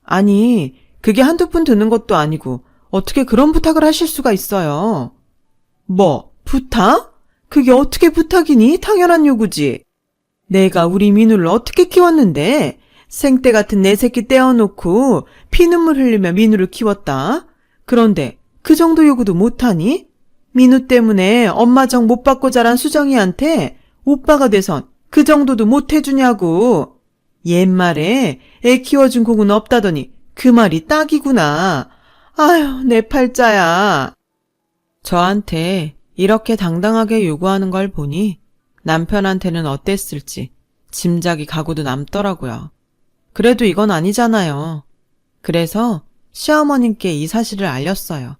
아니, 그게 한두 푼 드는 것도 아니고 어떻게 그런 부탁을 하실 수가 있어요. 뭐, 부탁? 그게 어떻게 부탁이니? 당연한 요구지. 내가 우리 민우를 어떻게 키웠는데 생떼 같은 내 새끼 떼어놓고 피눈물 흘리며 민우를 키웠다. 그런데 그 정도 요구도 못하니? 민우 때문에 엄마 정 못 받고 자란 수정이한테 오빠가 돼선 그 정도도 못해주냐고. 옛말에 애 키워준 공은 없다더니 그 말이 딱이구나. 아휴, 내 팔자야. 저한테 이렇게 당당하게 요구하는 걸 보니 남편한테는 어땠을지 짐작이 가고도 남더라고요. 그래도 이건 아니잖아요. 그래서 시어머님께 이 사실을 알렸어요.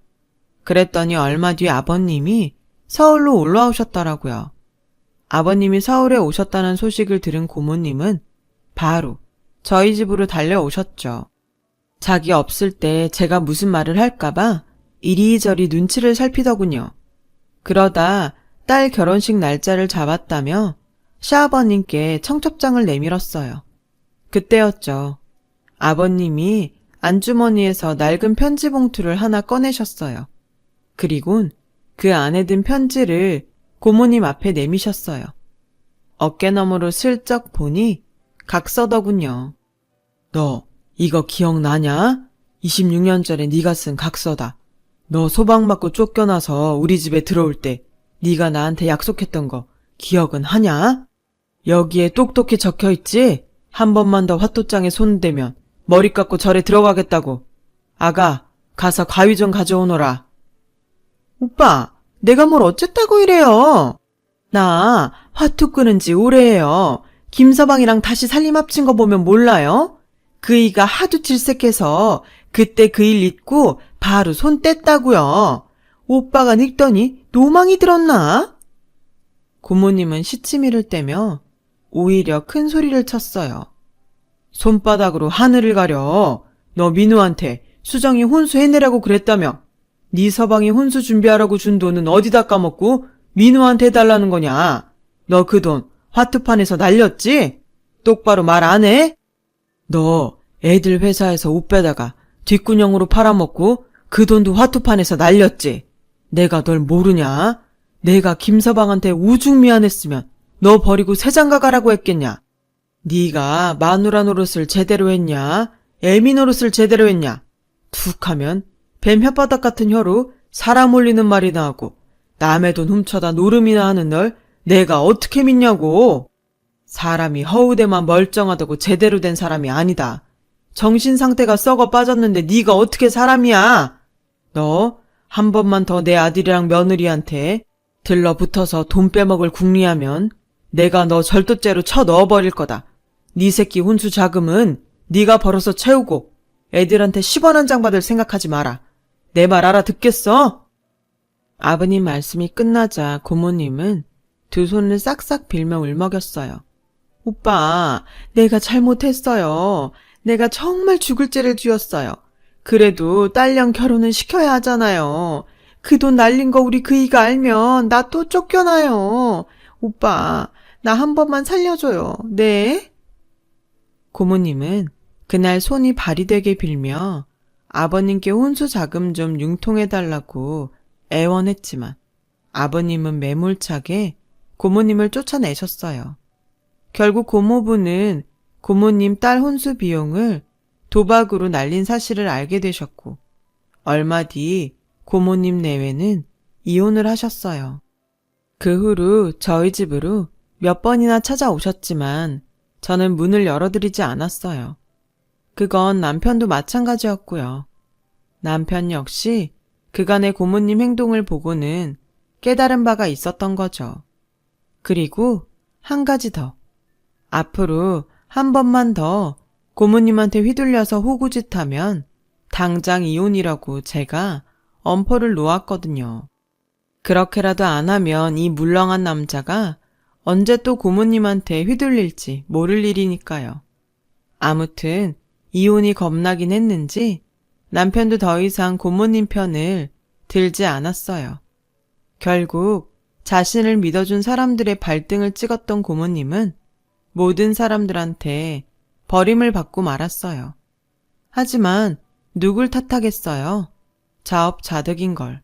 그랬더니 얼마 뒤 아버님이 서울로 올라오셨더라고요. 아버님이 서울에 오셨다는 소식을 들은 고모님은 바로 저희 집으로 달려오셨죠. 자기 없을 때 제가 무슨 말을 할까봐 이리저리 눈치를 살피더군요. 그러다 딸 결혼식 날짜를 잡았다며 시아버님께 청첩장을 내밀었어요. 그때였죠. 아버님이 안주머니에서 낡은 편지 봉투를 하나 꺼내셨어요. 그리곤 그 안에 든 편지를 고모님 앞에 내미셨어요. 어깨너머로 슬쩍 보니 각서더군요. 너 이거 기억나냐? 26년 전에 네가 쓴 각서다. 너 소방 맞고 쫓겨나서 우리 집에 들어올 때 네가 나한테 약속했던 거 기억은 하냐? 여기에 똑똑히 적혀있지? 한 번만 더 화토장에 손 대면 머리 깎고 절에 들어가겠다고. 아가, 가서 가위 좀 가져오너라. 오빠, 내가 뭘 어쨌다고 이래요. 나 화투 끄는 지 오래예요. 김서방이랑 다시 살림 합친 거 보면 몰라요? 그이가 하도 질색해서 그때 그 일 잊고 바로 손 뗐다고요. 오빠가 늙더니 노망이 들었나? 고모님은 시치미를 떼며 오히려 큰 소리를 쳤어요. 손바닥으로 하늘을 가려. 너 민우한테 수정이 혼수 해내라고 그랬다며. 네 서방이 혼수 준비하라고 준 돈은 어디다 까먹고 민우한테 해달라는 거냐? 너 그 돈 화투판에서 날렸지? 똑바로 말 안 해? 너 애들 회사에서 옷 빼다가 뒷구녕으로 팔아먹고 그 돈도 화투판에서 날렸지? 내가 널 모르냐? 내가 김서방한테 오죽 미안했으면 너 버리고 새장가 가라고 했겠냐? 네가 마누라 노릇을 제대로 했냐? 애미 노릇을 제대로 했냐? 툭 하면 뱀 혓바닥 같은 혀로 사람 올리는 말이나 하고 남의 돈 훔쳐다 노름이나 하는 널 내가 어떻게 믿냐고. 사람이 허우대만 멀쩡하다고 제대로 된 사람이 아니다. 정신 상태가 썩어 빠졌는데 네가 어떻게 사람이야. 너 한 번만 더 내 아들이랑 며느리한테 들러붙어서 돈 빼먹을 궁리하면 내가 너 절도죄로 쳐 넣어버릴 거다. 네 새끼 혼수 자금은 네가 벌어서 채우고 애들한테 10원 한 장 받을 생각하지 마라. 내 말 알아듣겠어? 아버님 말씀이 끝나자 고모님은 두 손을 싹싹 빌며 울먹였어요. 오빠, 내가 잘못했어요. 내가 정말 죽을 죄를 지었어요. 그래도 딸랑 결혼은 시켜야 하잖아요. 그 돈 날린 거 우리 그이가 알면 나 또 쫓겨나요. 오빠, 나 한 번만 살려줘요. 네? 고모님은 그날 손이 발이 되게 빌며 아버님께 혼수 자금 좀 융통해달라고 애원했지만 아버님은 매몰차게 고모님을 쫓아내셨어요. 결국 고모부는 고모님 딸 혼수 비용을 도박으로 날린 사실을 알게 되셨고 얼마 뒤 고모님 내외는 이혼을 하셨어요. 그 후로 저희 집으로 몇 번이나 찾아오셨지만 저는 문을 열어드리지 않았어요. 그건 남편도 마찬가지였고요. 남편 역시 그간의 고모님 행동을 보고는 깨달은 바가 있었던 거죠. 그리고 한 가지 더. 앞으로 한 번만 더 고모님한테 휘둘려서 호구짓하면 당장 이혼이라고 제가 엄포를 놓았거든요. 그렇게라도 안 하면 이 물렁한 남자가 언제 또 고모님한테 휘둘릴지 모를 일이니까요. 아무튼 이혼이 겁나긴 했는지 남편도 더 이상 고모님 편을 들지 않았어요. 결국 자신을 믿어준 사람들의 발등을 찍었던 고모님은 모든 사람들한테 버림을 받고 말았어요. 하지만 누굴 탓하겠어요? 자업자득인걸.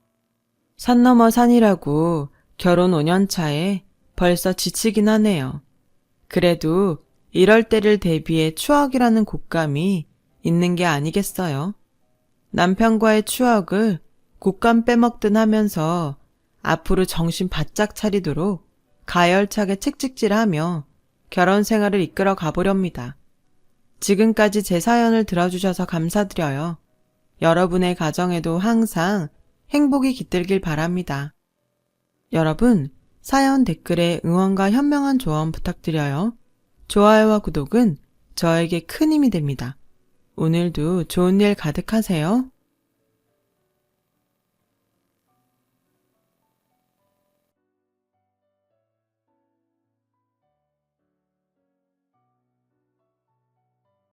산 넘어 산이라고 결혼 5년 차에 벌써 지치긴 하네요. 그래도 이럴 때를 대비해 추억이라는 곶감이 있는 게 아니겠어요? 남편과의 추억을 곶감 빼먹든 하면서 앞으로 정신 바짝 차리도록 가열차게 책찍질하며 결혼 생활을 이끌어 가보렵니다. 지금까지 제 사연을 들어주셔서 감사드려요. 여러분의 가정에도 항상 행복이 깃들길 바랍니다. 여러분, 사연 댓글에 응원과 현명한 조언 부탁드려요. 좋아요와 구독은 저에게 큰 힘이 됩니다. 오늘도 좋은 일 가득하세요.